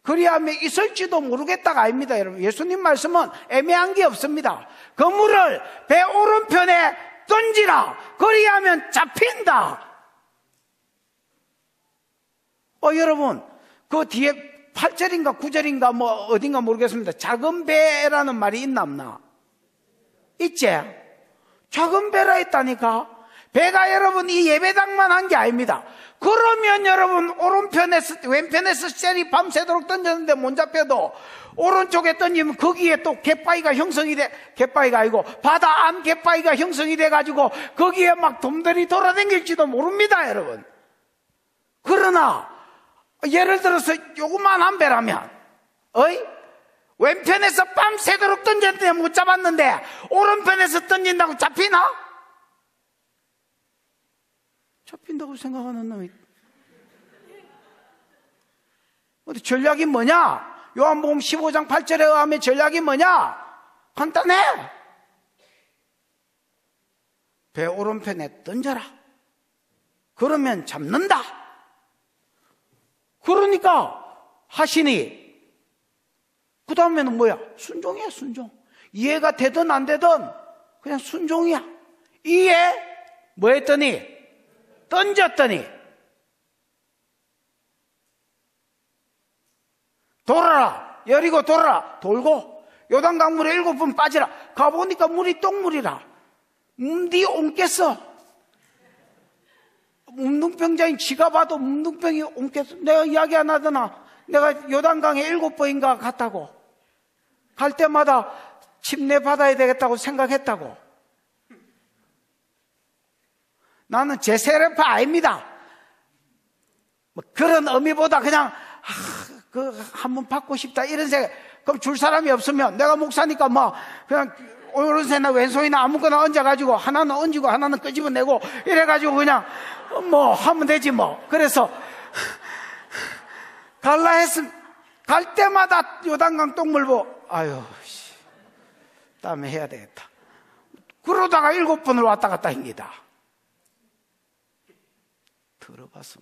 그리하면 있을지도 모르겠다가 아닙니다, 여러분. 예수님 말씀은 애매한 게 없습니다. 그물을 배 오른편에 던지라. 그리하면 잡힌다. 여러분, 그 뒤에 8절인가 9절인가 뭐 어딘가 모르겠습니다. 작은 배라는 말이 있나 없나? 있지? 작은 배라 했다니까. 배가 여러분 이 예배당만 한 게 아닙니다. 그러면 여러분 오른편에서 왼편에서 셀이 밤새도록 던졌는데 못 잡혀도 오른쪽에 던지면 거기에 또 갯바위가 형성이 돼. 갯바위가 아니고 바다 안 갯바위가 형성이 돼 가지고 거기에 막 돔들이 돌아다닐지도 모릅니다, 여러분. 그러나 예를 들어서 요구만한 배라면 왼편에서 밤새도록 던졌는데 못 잡았는데 오른편에서 던진다고 잡히나? 잡힌다고 생각하는 놈이 어디 전략이 뭐냐? 요한복음 15장 8절에 의하면 전략이 뭐냐? 간단해. 배 오른편에 던져라. 그러면 잡는다. 그러니까 하시니 그 다음에는 뭐야? 순종이야, 순종. 이해가 되든 안 되든 그냥 순종이야. 이해 뭐 했더니? 던졌더니 돌아라. 여리고 돌아라. 돌고 요단강 물에 7번 빠지라. 가보니까 물이 똥물이라. 네 옮겠어. 문둥병자인 지가 봐도 문둥병이 옮겠어. 내가 이야기 안 하더나. 내가 요단강에 7번인가 갔다고. 갈 때마다 침내 받아야 되겠다고 생각했다고. 나는 제 세례파 아닙니다. 뭐 그런 의미보다 그냥 한번 받고 싶다 이런 생각. 그럼 줄 사람이 없으면 내가 목사니까 뭐 그냥 오른손이나 왼손이나 아무거나 얹어가지고 하나는 얹고 하나는 끄집어내고 이래가지고 그냥 뭐 하면 되지 뭐. 그래서 갈라 했으면 갈 때마다 요단강 똥물보 아유 다음에 해야 되겠다. 그러다가 7번을 왔다 갔다 합니다. 들어봤어.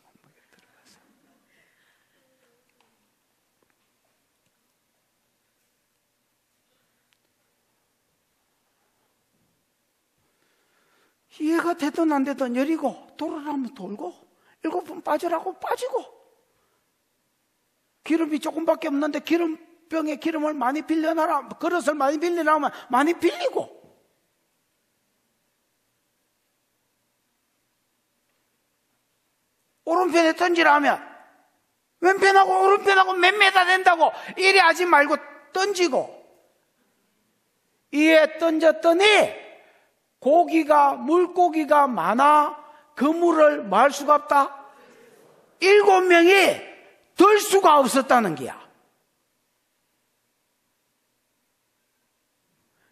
이해가 되든 안 되든 여리고 돌아라면 돌고 7번 빠지라고 빠지고 기름이 조금밖에 없는데 기름병에 기름을 많이 빌려놔라. 그릇을 많이 빌리라면 많이 빌리고 오른편에 던지라 하면 왼편하고 오른편하고 몇 메다 된다고 이래 하지 말고 던지고 이에 던졌더니 물고기가 많아 그물을 말 수가 없다. 7명이 들 수가 없었다는 게야.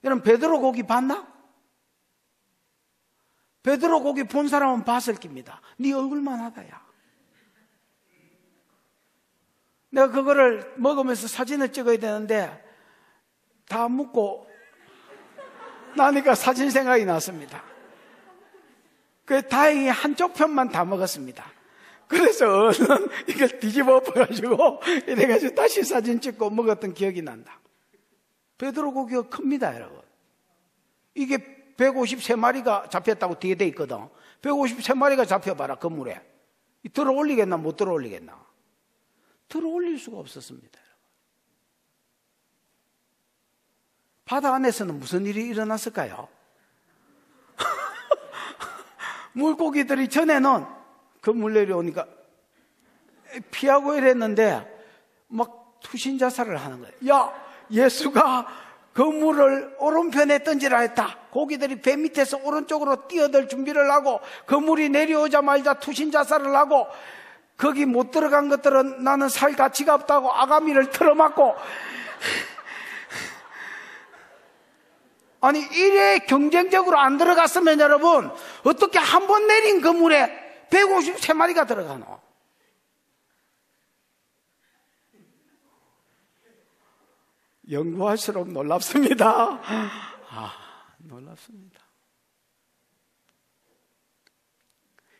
여러분 베드로 고기 봤나? 베드로 고기 본 사람은 봤을 겁니다. 네 얼굴만 하다야. 내가 그거를 먹으면서 사진을 찍어야 되는데 다 묻고 나니까 사진 생각이 났습니다. 그 다행히 한쪽 편만 다 먹었습니다. 그래서 얼른 이걸 뒤집어 엎어가지고 이래가지고 다시 사진 찍고 먹었던 기억이 난다. 베드로 고기가 큽니다, 여러분. 이게 153마리가 잡혔다고 뒤에 돼 있거든. 153마리가 잡혀봐라, 그 물에. 들어 올리겠나, 못 들어 올리겠나. 들어 올릴 수가 없었습니다. 바다 안에서는 무슨 일이 일어났을까요? 물고기들이 전에는 그물 내려오니까 피하고 이랬는데 막 투신자살을 하는 거예요. 야, 예수가 그물을 오른편에 던지라 했다. 고기들이 배 밑에서 오른쪽으로 뛰어들 준비를 하고 그물이 내려오자마자 투신자살을 하고 거기 못 들어간 것들은 나는 살 가치가 없다고 아가미를 틀어막고 아니 이래 경쟁적으로 안 들어갔으면 여러분 어떻게 한 번 내린 그물에 153마리가 들어가노? 연구할수록 놀랍습니다. 놀랍습니다.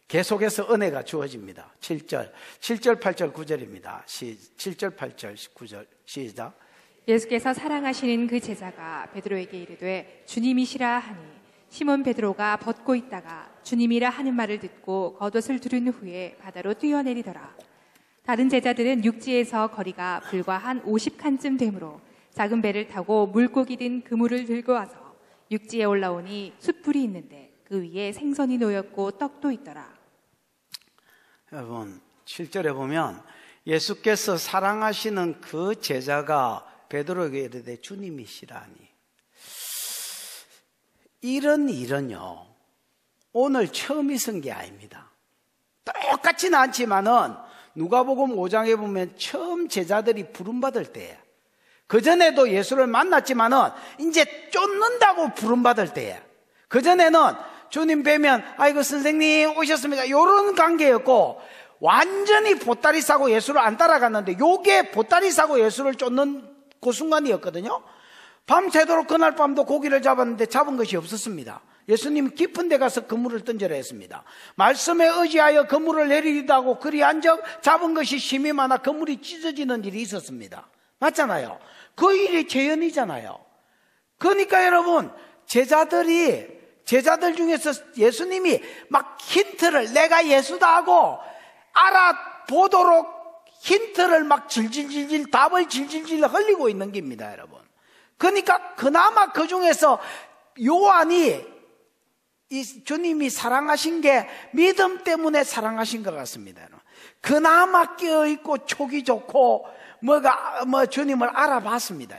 계속해서 은혜가 주어집니다. 7절, 8절, 9절입니다. 7절, 8절, 9절 시작. 예수께서 사랑하시는 그 제자가 베드로에게 이르되 주님이시라 하니 시몬 베드로가 벗고 있다가 주님이라 하는 말을 듣고 겉옷을 두른 후에 바다로 뛰어내리더라. 다른 제자들은 육지에서 거리가 불과 한 50칸쯤 되므로 작은 배를 타고 물고기 든 그물을 들고 와서 육지에 올라오니 숯불이 있는데 그 위에 생선이 놓였고 떡도 있더라. 여러분 7절에 보면 예수께서 사랑하시는 그 제자가 베드로에게 이르되 주님이시라니. 이런 일은요 오늘 처음 있은 게 아닙니다. 똑같지는 않지만은 누가복음 5장에 보면 처음 제자들이 부름받을 때예요. 그전에도 예수를 만났지만은 이제 쫓는다고 부름받을 때예요. 그전에는 주님 뵈면 아이고 선생님 오셨습니까? 이런 관계였고 완전히 보따리 싸고 예수를 안 따라갔는데 요게 보따리 싸고 예수를 쫓는 그 순간이었거든요. 밤새도록 그날 밤도 고기를 잡았는데 잡은 것이 없었습니다. 예수님 깊은 데 가서 그물을 던져라 했습니다. 말씀에 의지하여 그물을 내리기도 하고 그리한 적 잡은 것이 힘이 많아 그물이 찢어지는 일이 있었습니다. 맞잖아요. 그 일이 재현이잖아요. 그러니까 여러분 제자들 중에서 예수님이 막 힌트를 내가 예수다 하고 알아보도록 힌트를 막 질질질질 답을 질질질 흘리고 있는 겁니다, 여러분. 그러니까 그나마 그 중에서 요한이 이 주님이 사랑하신 게 믿음 때문에 사랑하신 것 같습니다. 그나마 깨어있고 촉이 좋고 주님을 알아봤습니다.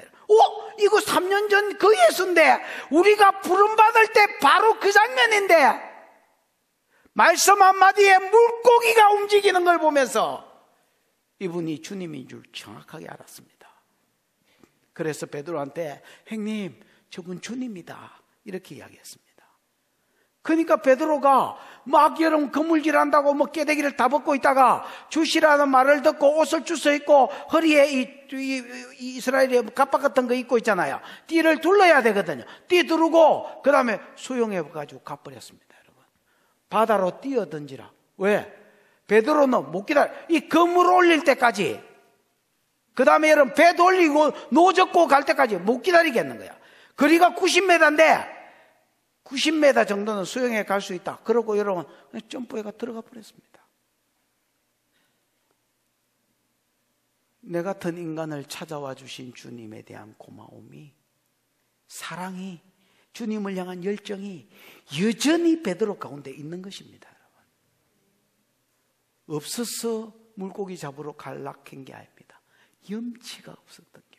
이거 3년 전 그 예수인데 우리가 부름받을 때 바로 그 장면인데 말씀 한마디에 물고기가 움직이는 걸 보면서 이분이 주님인 줄 정확하게 알았습니다. 그래서 베드로한테 형님 저분 주님이다 이렇게 이야기했습니다. 그러니까 베드로가 막 여러분 그물질한다고 깨대기를 다 벗고 있다가 주시라는 말을 듣고 옷을 주워 입고 허리에 이 이스라엘의 갑박 같은 거 입고 있잖아요. 띠를 둘러야 되거든요. 띠 두르고 그 다음에 수용해가지고 가버렸습니다. 여러분 바다로 뛰어던지라. 왜? 베드로는 못 기다려. 이 그물 올릴 때까지 그 다음에 여러분 배 돌리고 노젓고 갈 때까지 못 기다리겠는 거야. 거리가 90m인데 90m 정도는 수영해 갈 수 있다. 그러고 여러분 점프해가 들어가 버렸습니다. 내 같은 인간을 찾아와 주신 주님에 대한 고마움이, 사랑이, 주님을 향한 열정이 여전히 베드로 가운데 있는 것입니다. 여러분. 없어서 물고기 잡으러 갈락한 게 아닙니다. 염치가 없었던 겁니다.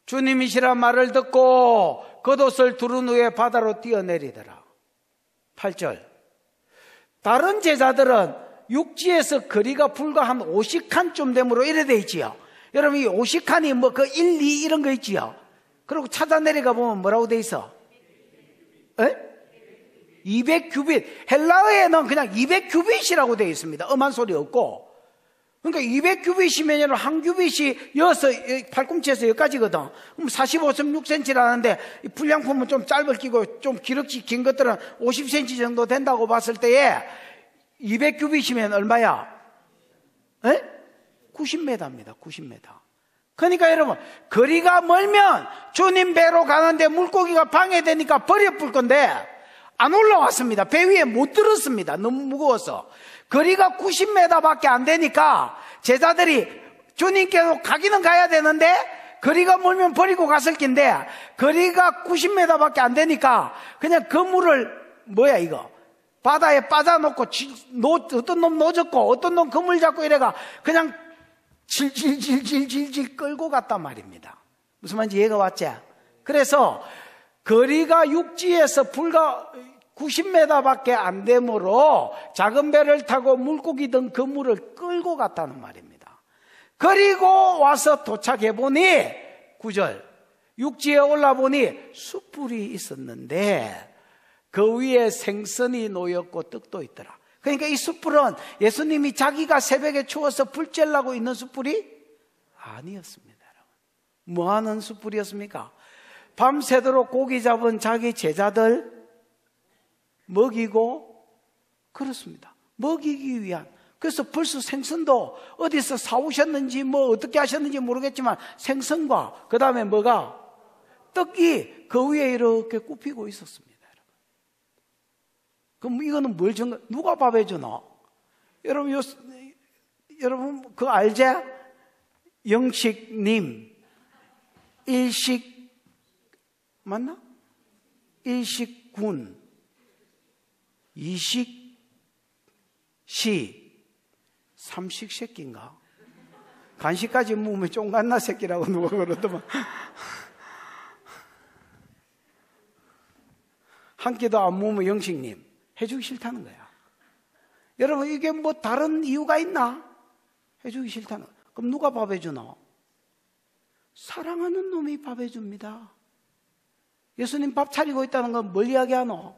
주님이시란 말을 듣고 겉옷을 두른 후에 바다로 뛰어내리더라. 8절. 다른 제자들은 육지에서 거리가 불과 한 50칸쯤 되므로 이래 돼 있지요. 여러분 이 50칸이 그 1, 2 이런 거 있지요. 그리고 찾아 내려가 보면 뭐라고 돼 있어? 200규빗. 헬라어에는 그냥 200규빗이라고 되어 있습니다. 엄한 소리 없고. 그러니까 200규빗이면 한 규빗이 팔꿈치에서 여기까지거든. 그럼 45.6cm라는데 불량품은 좀 짧을 끼고 좀 기럭지 긴 것들은 50cm 정도 된다고 봤을 때에 200규빗이면 얼마야? 90m입니다. 90m. 그러니까 여러분 거리가 멀면 주님 배로 가는데 물고기가 방해되니까 버려볼 건데 안 올라왔습니다. 배 위에 못 들었습니다. 너무 무거워서. 거리가 90m밖에 안 되니까 제자들이 주님께서 가기는 가야 되는데 거리가 멀면 버리고 갔을 낀데 거리가 90m밖에 안 되니까 그냥 그물을 이거 바다에 빠져놓고 어떤 놈 노졌고 어떤 놈 그물 잡고 이래가 그냥 질질질질질 끌고 갔단 말입니다. 무슨 말인지 이해가 왔지? 그래서 거리가 육지에서 불과 90m밖에 안 되므로 작은 배를 타고 물고기 든 그물을 끌고 갔다는 말입니다. 그리고 와서 도착해 보니 9절 육지에 올라보니 숯불이 있었는데 그 위에 생선이 놓였고 떡도 있더라. 그러니까 이 숯불은 예수님이 자기가 새벽에 추워서 불 쬐려고 있는 숯불이 아니었습니다. 뭐 하는 숯불이었습니까? 밤새도록 고기 잡은 자기 제자들 먹이고 그렇습니다. 먹이기 위한. 그래서 벌써 생선도 어디서 사오셨는지 어떻게 하셨는지 모르겠지만 생선과 그 다음에 떡이 그 위에 이렇게 굽히고 있었습니다. 그럼 이거는 뭘 누가 밥 해주나? 여러분 그거 알지? 영식님 일식 맞나? 일식군 이식 시 삼식 새끼인가? 간식까지 먹으면 쫑갓나 새끼라고 누가 그러더만. 한 끼도 안 먹으면 영식님 해주기 싫다는 거야. 여러분 이게 다른 이유가 있나? 해주기 싫다는 거야. 그럼 누가 밥 해주나? 사랑하는 놈이 밥 해줍니다. 예수님 밥 차리고 있다는 건 뭘 이야기하노?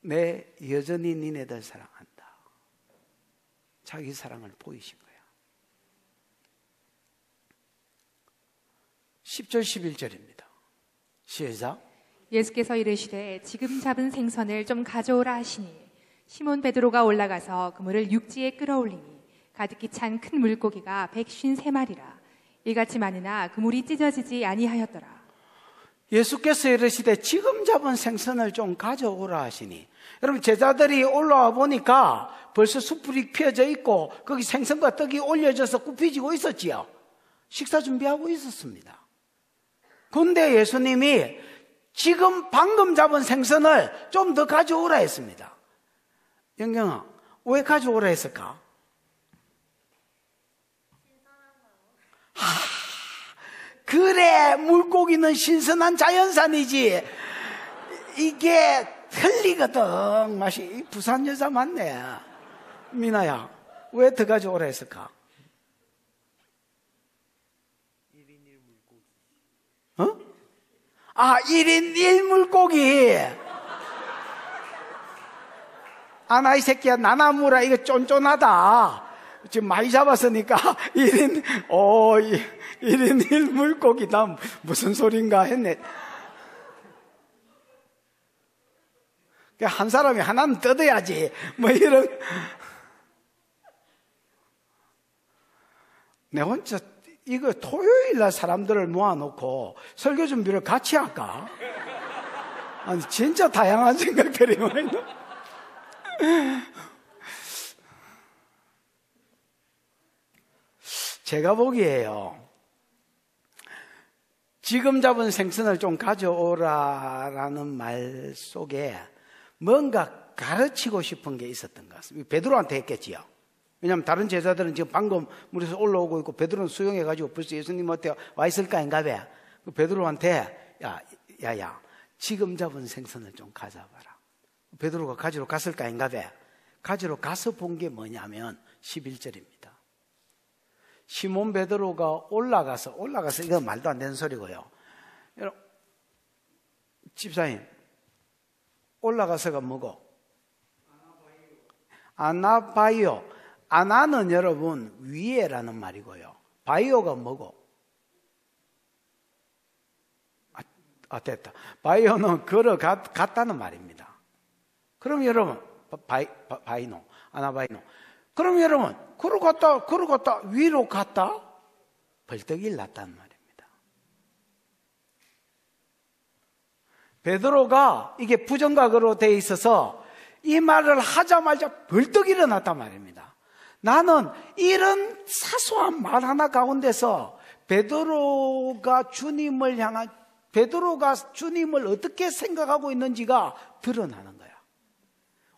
내 여전히 니네들 사랑한다. 자기 사랑을 보이신 거야. 10절 11절입니다. 시작. 예수께서 이르시되 지금 잡은 생선을 좀 가져오라 하시니 시몬 베드로가 올라가서 그물을 육지에 끌어올리니 가득히 찬 큰 물고기가 153마리라. 이같이 많으나 그물이 찢어지지 아니하였더라. 예수께서 이르시되 지금 잡은 생선을 좀 가져오라 하시니, 여러분 제자들이 올라와 보니까 벌써 숯불이 피어져 있고 거기 생선과 떡이 올려져서 굽혀지고 있었지요. 식사 준비하고 있었습니다. 그런데 예수님이 지금 방금 잡은 생선을 좀 더 가져오라 했습니다. 영경아, 왜 가져오라 했을까? 그래, 물고기는 신선한 자연산이지. 이게 틀리거든. 맛이. 부산 여자 맞네. 미나야, 왜 더 가져오라 했을까? 1인 1물고기. 어? 1인 1물고기. 이 새끼야, 나나무라, 이거 쫀쫀하다. 지금 많이 잡았으니까 1인 1물고기다. 무슨 소린가 했네. 한 사람이 하나는 뜯어야지. 이런. 내 혼자 이거 토요일날 사람들을 모아놓고 설교 준비를 같이 할까? 아니, 진짜 다양한 생각들이 많이 나. 제가 보기에요, 지금 잡은 생선을 좀 가져오라라는 말 속에 뭔가 가르치고 싶은 게 있었던 것 같습니다. 베드로한테 했겠지요. 왜냐하면 다른 제자들은 지금 방금 물에서 올라오고 있고 베드로는 수영해가지고 벌써 예수님한테 와 있을까 인가 봐. 베드로한테 야야 지금 잡은 생선을 좀 가져와봐라. 베드로가 가지러 갔을까 인가 봐. 가지러 가서 본 게 뭐냐면 11절입니다. 시몬 베드로가 올라가서 이건 말도 안 되는 소리고요. 여러분, 집사님, 올라가서가 뭐고? 아나바이오. 아나는 여러분 위에라는 말이고요. 바이오가 뭐고? 됐다. 바이오는 걸어갔다는 말입니다. 그럼 여러분, 바이노, 아나바이노. 그럼 여러분, 걸어갔다, 위로 갔다, 벌떡 일났다는 말입니다. 베드로가 이게 부정각으로 되어 있어서 이 말을 하자마자 벌떡 일어났단 말입니다. 나는 이런 사소한 말 하나 가운데서 베드로가 주님을 어떻게 생각하고 있는지가 드러나는 거야.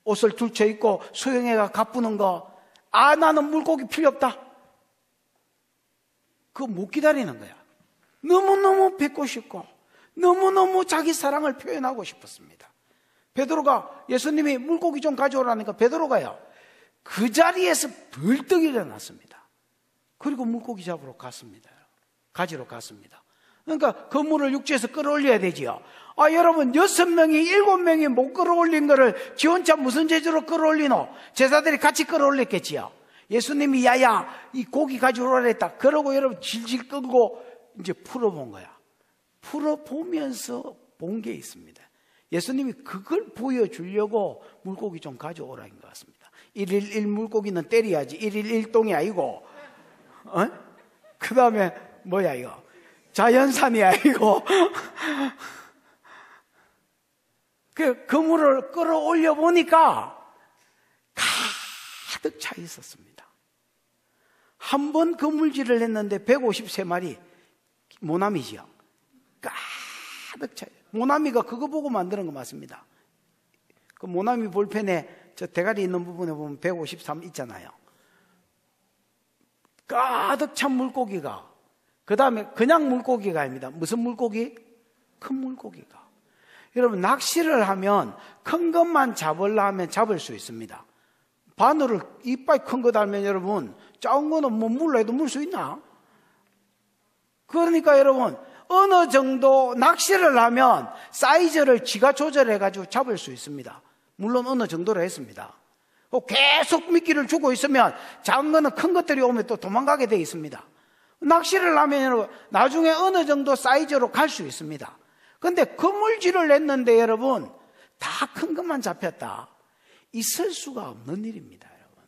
옷을 둘쳐 입고 수영회가 가쁘는 거, 나는 물고기 필요 없다. 그거 못 기다리는 거야. 너무너무 뵙고 싶고 너무너무 자기 사랑을 표현하고 싶었습니다. 베드로가 예수님이 물고기 좀 가져오라니까 베드로가요, 그 자리에서 벌떡 일어났습니다. 그리고 물고기 잡으러 갔습니다. 가지러 갔습니다. 그러니까 그물을 육지에서 끌어올려야 되지요. 여러분, 6명이 7명이 못 끌어올린 거를 지 혼자 무슨 재주로 끌어올리노? 제자들이 같이 끌어올렸겠지요. 예수님이 야야 이 고기 가져오라 했다. 그러고 여러분 질질 끌고 이제 풀어본 거야. 풀어보면서 본 게 있습니다. 예수님이 그걸 보여주려고 물고기 좀 가져오라는 것 같습니다. 1일 1물고기는 때려야지. 1일 1동이 아니고, 그 다음에 뭐야 이거, 자연산이 아니고 그 그물을 끌어올려 보니까 가득 차 있었습니다. 한 번 그물질을 했는데 153마리 모나미지요. 가득 차. 모나미가 그거 보고 만드는 거 맞습니다. 그 모나미 볼펜에 저 대가리 있는 부분에 보면 153 있잖아요. 가득 찬 물고기가, 그 다음에 그냥 물고기가 아닙니다. 무슨 물고기? 큰 물고기가. 여러분, 낚시를 하면 큰 것만 잡으려 하면 잡을 수 있습니다. 바늘을 이빨 큰 거 달면 여러분, 작은 거는 뭐 물로 해도 물 수 있나? 그러니까 여러분, 어느 정도 낚시를 하면 사이즈를 지가 조절해가지고 잡을 수 있습니다. 물론 어느 정도로 했습니다. 계속 미끼를 주고 있으면 작은 거는 큰 것들이 오면 또 도망가게 되어 있습니다. 낚시를 하면 여러분, 나중에 어느 정도 사이즈로 갈 수 있습니다. 근데 그물질을 냈는데 여러분, 다 큰 것만 잡혔다. 있을 수가 없는 일입니다, 여러분.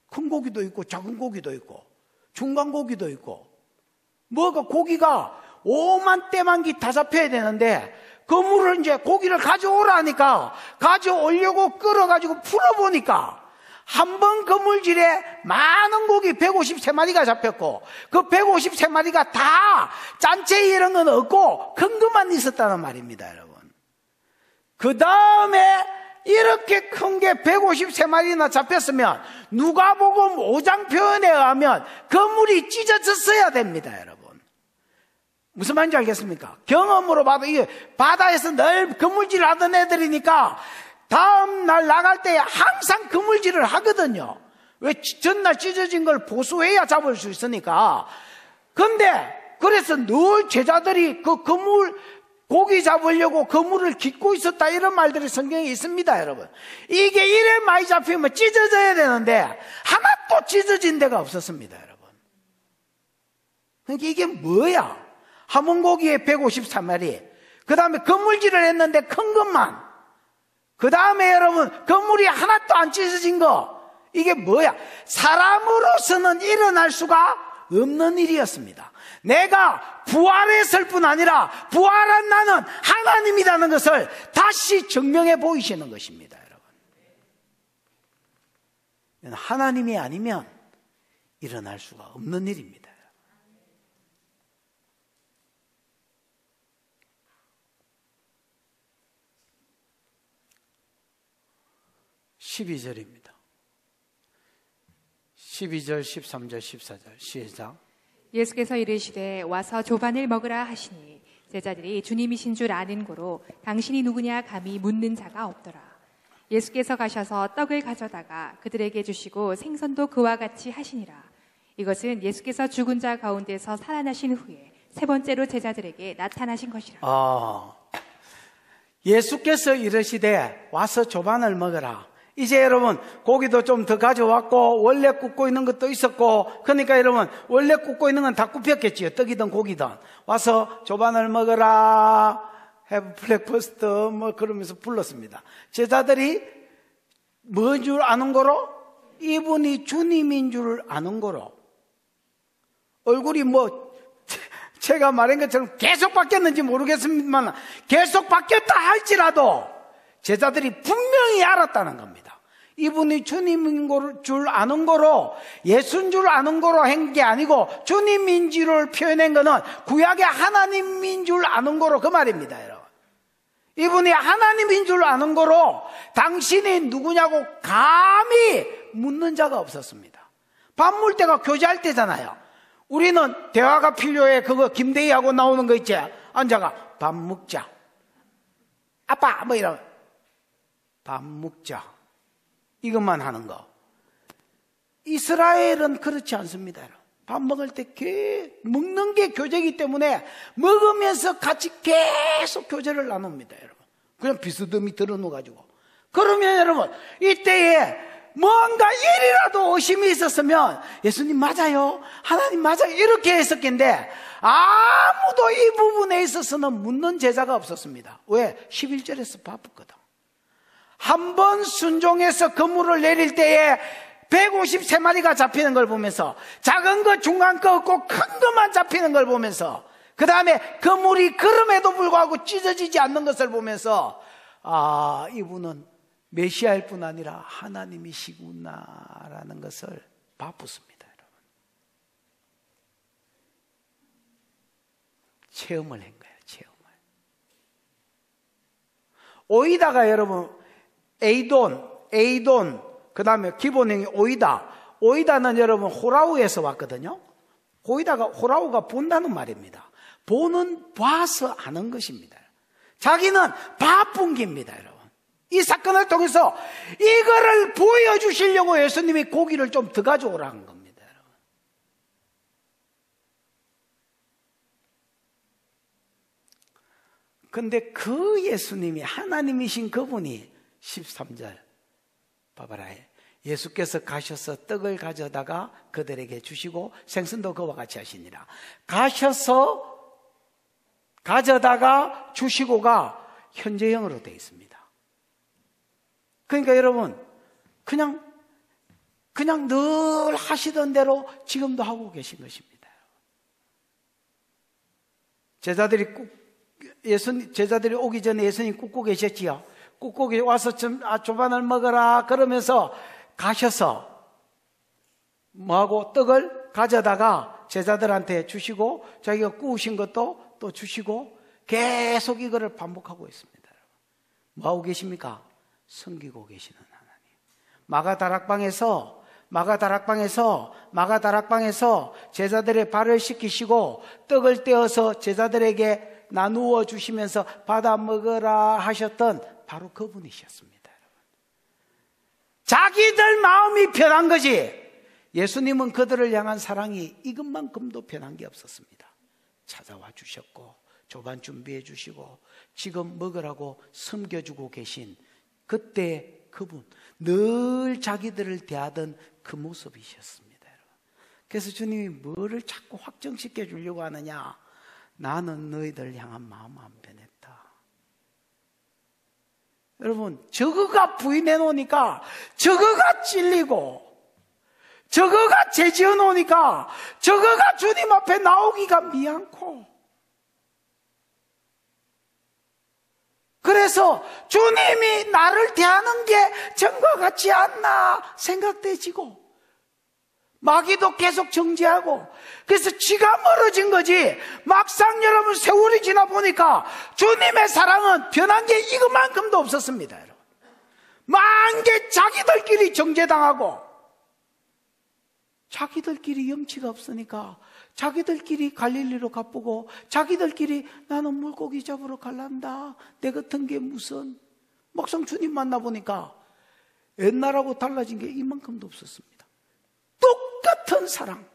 큰 고기도 있고 작은 고기도 있고 중간 고기도 있고, 고기가 5만 떼만기 다 잡혀야 되는데 그물을 이제 고기를 가져오라니까 가져오려고 끌어가지고 풀어보니까 한 번 그물질에 많은 고기 153마리가 잡혔고, 그 153마리가 다 짠채 이런 건 없고 큰 것만 있었다는 말입니다, 여러분. 그 다음에 이렇게 큰 게 153마리나 잡혔으면 누가복음 5장 표현에 의하면 그물이 찢어졌어야 됩니다, 여러분. 무슨 말인지 알겠습니까? 경험으로 봐도 이게 바다에서 늘 그물질 하던 애들이니까 다음 날 나갈 때 항상 그물질을 하거든요. 왜? 전날 찢어진 걸 보수해야 잡을 수 있으니까. 근데 그래서 늘 제자들이 그 그물, 고기 잡으려고 그물을 깃고 있었다, 이런 말들이 성경에 있습니다, 여러분. 이게 이래 많이 잡히면 찢어져야 되는데 하나도 찢어진 데가 없었습니다, 여러분. 그러니까 이게 뭐야? 함흥고기에 153마리, 그 다음에 그물질을 했는데 큰 것만, 그 다음에 여러분 그물이 하나도 안 찢어진 거, 이게 뭐야? 사람으로서는 일어날 수가 없는 일이었습니다. 내가 부활했을 뿐 아니라 부활한 나는 하나님이라는 것을 다시 증명해 보이시는 것입니다, 여러분. 하나님이 아니면 일어날 수가 없는 일입니다. 12절입니다. 12절, 13절, 14절 시작. 예수께서 이르시되 와서 조반을 먹으라 하시니 제자들이 주님이신 줄 아는 고로 당신이 누구냐 감히 묻는 자가 없더라. 예수께서 가셔서 떡을 가져다가 그들에게 주시고 생선도 그와 같이 하시니라. 이것은 예수께서 죽은 자 가운데서 살아나신 후에 세 번째로 제자들에게 나타나신 것이라. 예수께서 이르시되 와서 조반을 먹으라. 이제 여러분 고기도 좀 더 가져왔고 원래 굽고 있는 것도 있었고, 그러니까 여러분 원래 굽고 있는 건 다 굽혔겠지요. 떡이든 고기든. 와서 조반을 먹으라, have breakfast, 그러면서 불렀습니다. 제자들이 뭐인 줄 아는 거로? 이분이 주님인 줄 아는 거로. 얼굴이 제가 말한 것처럼 계속 바뀌었는지 모르겠습니다만 계속 바뀌었다 할지라도 제자들이 분명히 알았다는 겁니다. 이분이 주님인 줄 아는 거로, 예수인 줄 아는 거로 한 게 아니고 주님인 줄을 표현한 거는 구약의 하나님인 줄 아는 거로, 그 말입니다, 여러분. 이분이 하나님인 줄 아는 거로 당신이 누구냐고 감히 묻는 자가 없었습니다. 밥 먹을 때가 교제할 때잖아요. 우리는 대화가 필요해. 그거 김대희하고 나오는 거 있지? 앉아가 밥 먹자. 아빠 뭐 이런 밥 먹자. 이것만 하는 거. 이스라엘은 그렇지 않습니다. 밥 먹을 때 먹는 게 교제이기 때문에 먹으면서 같이 계속 교제를 나눕니다, 여러분. 그냥 비스듬히 들어놓아가지고. 그러면 여러분, 이때에 뭔가 일이라도 의심이 있었으면 예수님 맞아요? 하나님 맞아요? 이렇게 했었겠는데 아무도 이 부분에 있어서는 묻는 제자가 없었습니다. 왜? 11절에서 바쁘거든. 한 번 순종해서 그물을 내릴 때에 153마리가 잡히는 걸 보면서, 작은 거 중간 거 없고 큰 것만 잡히는 걸 보면서, 그 다음에 그물이 그럼에도 불구하고 찢어지지 않는 것을 보면서, 아, 이분은 메시아일 뿐 아니라 하나님이시구나라는 것을 바쁘습니다, 여러분. 체험을 한 거예요, 체험을. 오이다가 여러분, 에이돈, 그 다음에 기본형이 오이다는 여러분 호라우에서 왔거든요. 호라우가 본다는 말입니다. 보는, 봐서 아는 것입니다. 자기는 바쁜 겁니다, 여러분. 이 사건을 통해서 이거를 보여주시려고 예수님이 고기를 좀 더 가져오라는 겁니다, 여러분. 근데 그 예수님이, 하나님이신 그분이 13절 봐봐라. 예수께서 가셔서 떡을 가져다가 그들에게 주시고 생선도 그와 같이 하시니라. 가셔서 가져다가 주시고가 현재형으로 되어 있습니다. 그러니까 여러분, 그냥 늘 하시던 대로 지금도 하고 계신 것입니다. 제자들이 오기 전에 예수님 굽고 계셨지요. 굽고 와서 조반을 먹어라 그러면서 가셔서 뭐하고 떡을 가져다가 제자들한테 주시고 자기가 구우신 것도 또 주시고 계속 이거를 반복하고 있습니다. 뭐하고 계십니까? 섬기고 계시는 하나님. 마가다락방에서 제자들의 발을 씻기시고 떡을 떼어서 제자들에게 나누어 주시면서 받아 먹어라 하셨던 바로 그분이셨습니다. 자기들 마음이 변한 거지. 예수님은 그들을 향한 사랑이 이것만큼도 변한 게 없었습니다. 찾아와 주셨고 조반 준비해 주시고 지금 먹으라고 섬겨주고 계신 그때 그분, 늘 자기들을 대하던 그 모습이셨습니다. 그래서 주님이 뭐를 자꾸 확정시켜 주려고 하느냐? 나는 너희들 향한 마음 안 변했다. 여러분, 저거가 부인해 놓으니까 저거가 찔리고 저거가 죄지어 놓으니까 저거가 주님 앞에 나오기가 미안코, 그래서 주님이 나를 대하는 게 전과 같지 않나 생각되지고 마귀도 계속 정죄하고, 그래서 지가 멀어진 거지. 막상 여러분 세월이 지나 보니까 주님의 사랑은 변한 게 이것만큼도 없었습니다. 여러분, 만개 자기들끼리 정죄당하고 자기들끼리 염치가 없으니까 자기들끼리 갈릴리로 가쁘고 자기들끼리 나는 물고기 잡으러 갈란다, 내 같은 게 무슨. 막상 주님 만나보니까 옛날하고 달라진 게 이만큼도 없었습니다. 똑같은 사랑,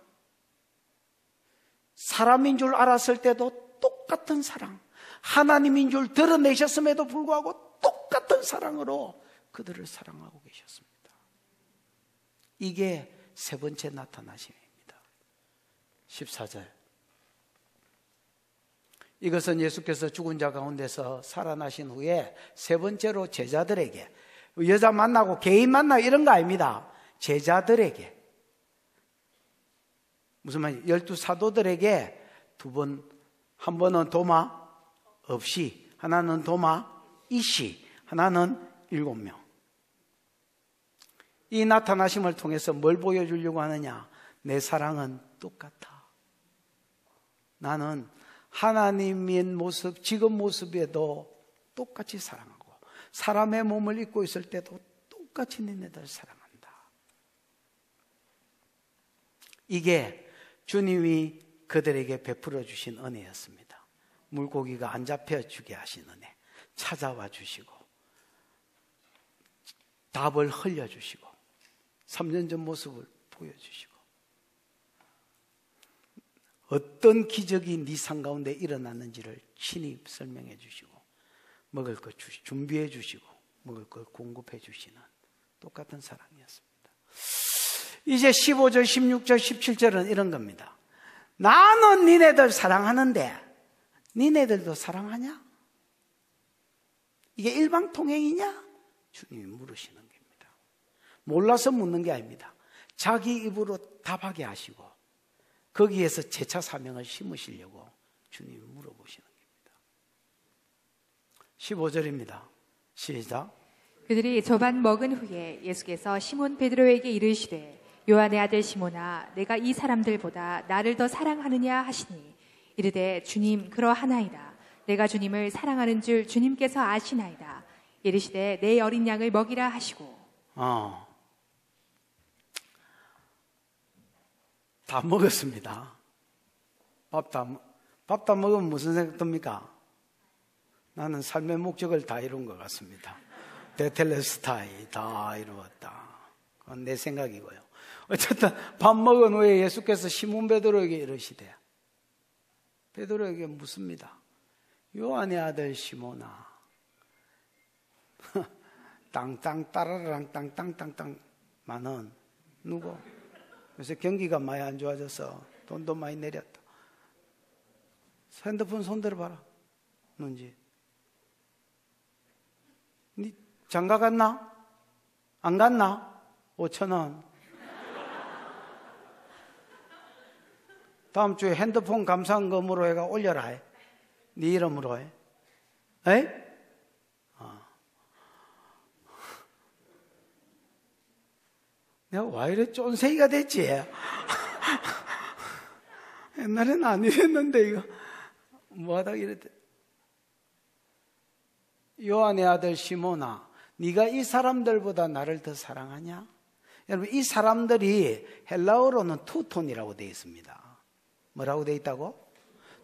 사람인 줄 알았을 때도 똑같은 사랑, 하나님인 줄 드러내셨음에도 불구하고 똑같은 사랑으로 그들을 사랑하고 계셨습니다. 이게 세 번째 나타나심입니다. 14절. 이것은 예수께서 죽은 자 가운데서 살아나신 후에 세 번째로 제자들에게, 여자 만나고 개인 만나고 이런 거 아닙니다. 제자들에게, 무슨 말이에요? 12 사도들에게 두 번 한 번은 도마 없이, 하나는 도마 이시, 하나는 7명. 이 나타나심을 통해서 뭘 보여주려고 하느냐? 내 사랑은 똑같아. 나는 하나님의 모습, 지금 모습에도 똑같이 사랑하고 사람의 몸을 입고 있을 때도 똑같이 너희들 사랑한다. 이게 주님이 그들에게 베풀어 주신 은혜였습니다. 물고기가 안 잡혀주게 하신 은혜, 찾아와 주시고 답을 흘려주시고 3년 전 모습을 보여주시고 어떤 기적이 네 삶 가운데 일어났는지를 친히 설명해 주시고 먹을 것 준비해 주시고 먹을 걸 공급해 주시는 똑같은 사랑이었습니다. 이제 15절, 16절, 17절은 이런 겁니다. 나는 니네들 사랑하는데 니네들도 사랑하냐? 이게 일방통행이냐? 주님이 물으시는 겁니다. 몰라서 묻는 게 아닙니다. 자기 입으로 답하게 하시고 거기에서 재차 사명을 심으시려고 주님이 물어보시는 겁니다. 15절입니다. 시작. 그들이 저반 먹은 후에 예수께서 시몬 베드로에게 이르시되 요한의 아들 시몬아 내가 이 사람들보다 나를 더 사랑하느냐 하시니 이르되 주님 그러하나이다. 내가 주님을 사랑하는 줄 주님께서 아시나이다. 이르시되 내 어린 양을 먹이라 하시고 다 먹었습니다. 밥 다 먹으면 무슨 생각 듭니까? 나는 삶의 목적을 다 이룬 것 같습니다. 데텔레스타이 다 이루었다. 그건 내 생각이고요. 어쨌든 밥 먹은 후에 예수께서 시몬 베드로에게 이르시되, 베드로에게 묻습니다. 요한의 아들 시몬아, 땅땅 따라랑 땅땅땅땅 만은 누구? 요새 경기가 많이 안 좋아져서 돈도 많이 내렸다. 핸드폰 손들어 봐라. 뭔지. 니 장가 갔나? 안 갔나? 5,000원. 다음 주에 핸드폰 감사금으로 해가 올려라 해. 네 이름으로 해. 에이? 내가 왜 이래 쫀생이가 됐지? 옛날에는 안 이랬는데 이거 뭐하다 이랬대. 요한의 아들 시몬아, 네가 이 사람들보다 나를 더 사랑하냐? 여러분, 이 사람들이 헬라어로는 투톤이라고 되어 있습니다. 뭐라고 되어 있다고?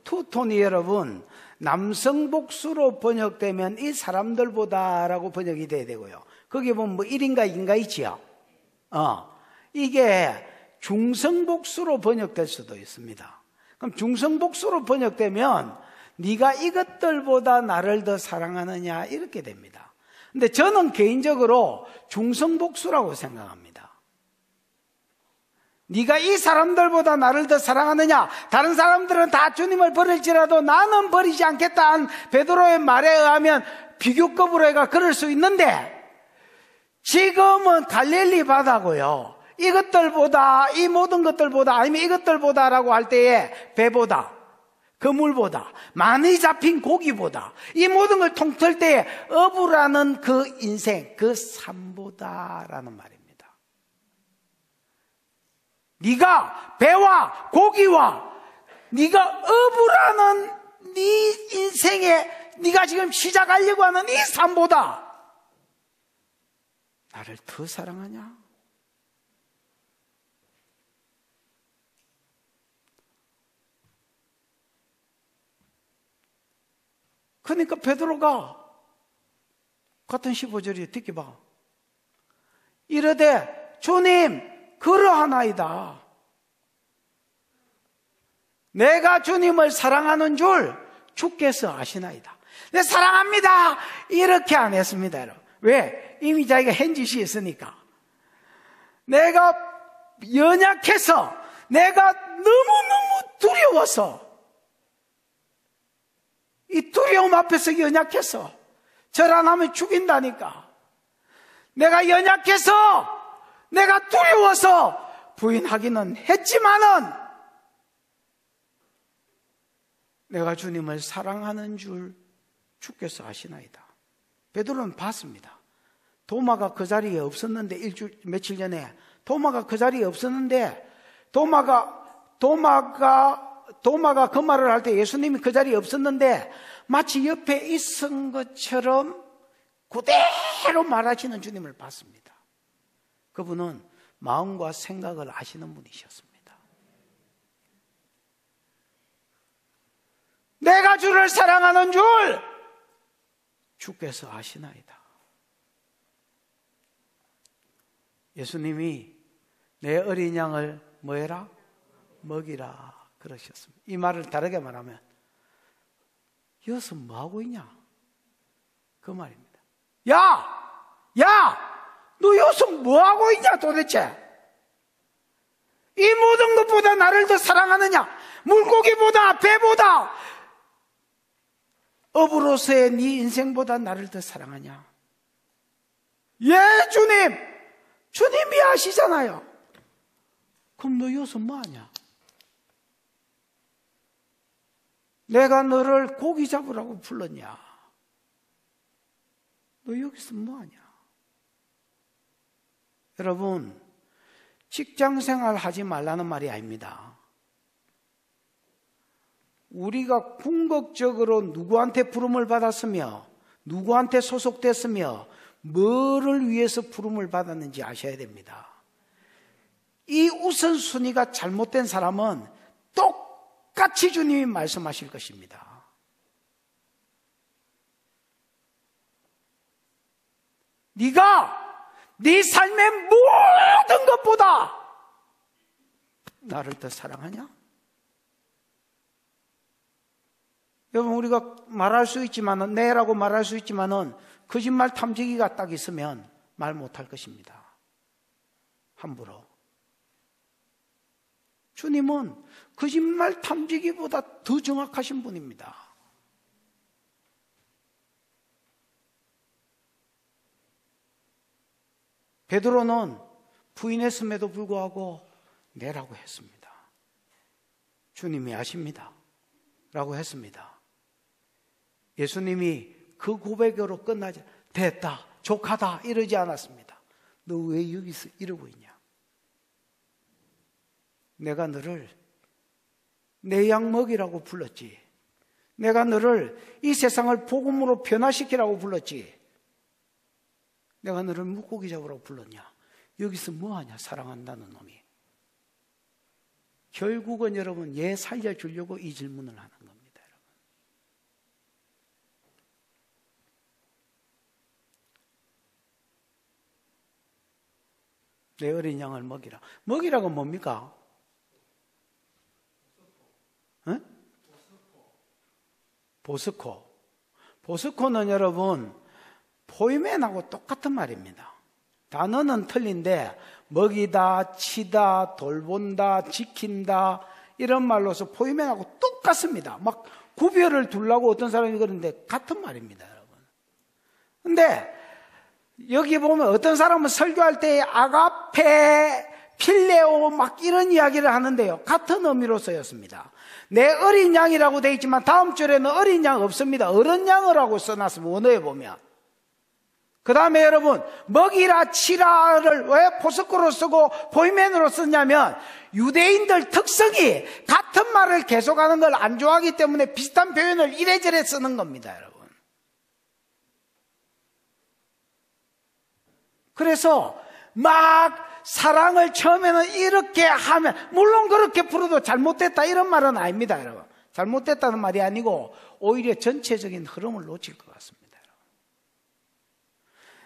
투톤이 여러분 남성 복수로 번역되면 이 사람들보다라고 번역이 돼야 되고요. 거기 보면 뭐 1인가 2인가 있지요. 이게 중성복수로 번역될 수도 있습니다. 그럼 중성복수로 번역되면 네가 이것들보다 나를 더 사랑하느냐 이렇게 됩니다. 근데 저는 개인적으로 중성복수라고 생각합니다. 네가 이 사람들보다 나를 더 사랑하느냐? 다른 사람들은 다 주님을 버릴지라도 나는 버리지 않겠다 한 베드로의 말에 의하면 비교급으로 해가 그럴 수 있는데, 지금은 갈릴리 바다고요. 이것들보다, 이 모든 것들보다, 아니면 이것들보다라고 할 때에 배보다, 그물보다, 많이 잡힌 고기보다, 이 모든 걸 통틀 때에 어부라는 그 인생, 그 삶보다라는 말입니다. 네가 배와 고기와 네가 어부라는 네 인생에 네가 지금 시작하려고 하는 이 삶보다 나를 더 사랑하냐? 그러니까 베드로가 같은 15절에 듣기 봐. 이르되 주님 그러하나이다. 내가 주님을 사랑하는 줄 주께서 아시나이다. 내 사랑합니다 이렇게 안 했습니다. 여러분. 왜? 이미 자기가 hen짓이 있으니까. 내가 연약해서, 내가 너무너무 두려워서, 이 두려움 앞에서 연약해서 절 안 하면 죽인다니까. 내가 연약해서, 내가 두려워서 부인하기는 했지만은 내가 주님을 사랑하는 줄 주께서 아시나이다. 베드로는 봤습니다. 도마가 그 자리에 없었는데, 며칠 전에 도마가 그 자리에 없었는데, 도마가 그 말을 할 때 예수님이 그 자리에 없었는데 마치 옆에 있은 것처럼 그대로 말하시는 주님을 봤습니다. 그분은 마음과 생각을 아시는 분이셨습니다. 내가 주를 사랑하는 줄 주께서 아시나이다. 예수님이 내 어린 양을 뭐해라? 먹이라 그러셨습니다. 이 말을 다르게 말하면 여기서 뭐하고 있냐? 그 말입니다. 너 여기서 뭐하고 있냐 도대체? 이 모든 것보다 나를 더 사랑하느냐? 물고기보다, 배보다, 업으로서의 네 인생보다 나를 더 사랑하냐? 예, 주님이 아시잖아요. 그럼 너 여기서 뭐하냐? 내가 너를 고기 잡으라고 불렀냐? 너 여기서 뭐하냐? 여러분, 직장생활 하지 말라는 말이 아닙니다. 우리가 궁극적으로 누구한테 부름을 받았으며 누구한테 소속됐으며 뭐를 위해서 부름을 받았는지 아셔야 됩니다. 이 우선순위가 잘못된 사람은 똑같이 주님이 말씀하실 것입니다. 네가 네 삶의 모든 것보다 나를 더 사랑하냐? 여러분, 우리가 말할 수 있지만은, 네라고 말할 수 있지만은 거짓말 탐지기가 딱 있으면 말 못할 것입니다. 함부로. 주님은 거짓말 탐지기보다 더 정확하신 분입니다. 베드로는 부인했음에도 불구하고 네라고 했습니다. 주님이 아십니다. 라고 했습니다. 예수님이 그 고백으로 끝나지, 됐다, 족하다 이러지 않았습니다. 너 왜 여기서 이러고 있냐? 내가 너를 내 양 먹이라고 불렀지. 내가 너를 이 세상을 복음으로 변화시키라고 불렀지. 내가 너를 물고기 잡으라고 불렀냐? 여기서 뭐하냐? 사랑한다는 놈이. 결국은 여러분, 얘 살려주려고 이 질문을 하는 겁니다. 여러분. 내 어린 양을 먹이라. 먹이라고 뭡니까? 응? 보스코. 보스코는 여러분 포이맨하고 똑같은 말입니다. 단어는 틀린데 먹이다, 치다, 돌본다, 지킨다 이런 말로서 포이맨하고 똑같습니다. 막 구별을 두려고 어떤 사람이 그러는데 같은 말입니다, 여러분. 근데 여기 보면 어떤 사람은 설교할 때 아가페, 필레오 막 이런 이야기를 하는데요. 같은 의미로 쓰였습니다. 내 어린 양이라고 되어 있지만 다음 줄에는 어린 양 없습니다. 어른 양이라고 써놨습니다. 원어에 보면. 그 다음에 여러분, 먹이라, 치라를 왜 포스코로 쓰고 포이맨으로 쓰냐면 유대인들 특성이 같은 말을 계속하는 걸 안 좋아하기 때문에 비슷한 표현을 이래저래 쓰는 겁니다, 여러분. 그래서 막 사랑을 처음에는 이렇게 하면, 물론 그렇게 부르도 잘못됐다 이런 말은 아닙니다, 여러분. 잘못됐다는 말이 아니고 오히려 전체적인 흐름을 놓칠 것 같습니다.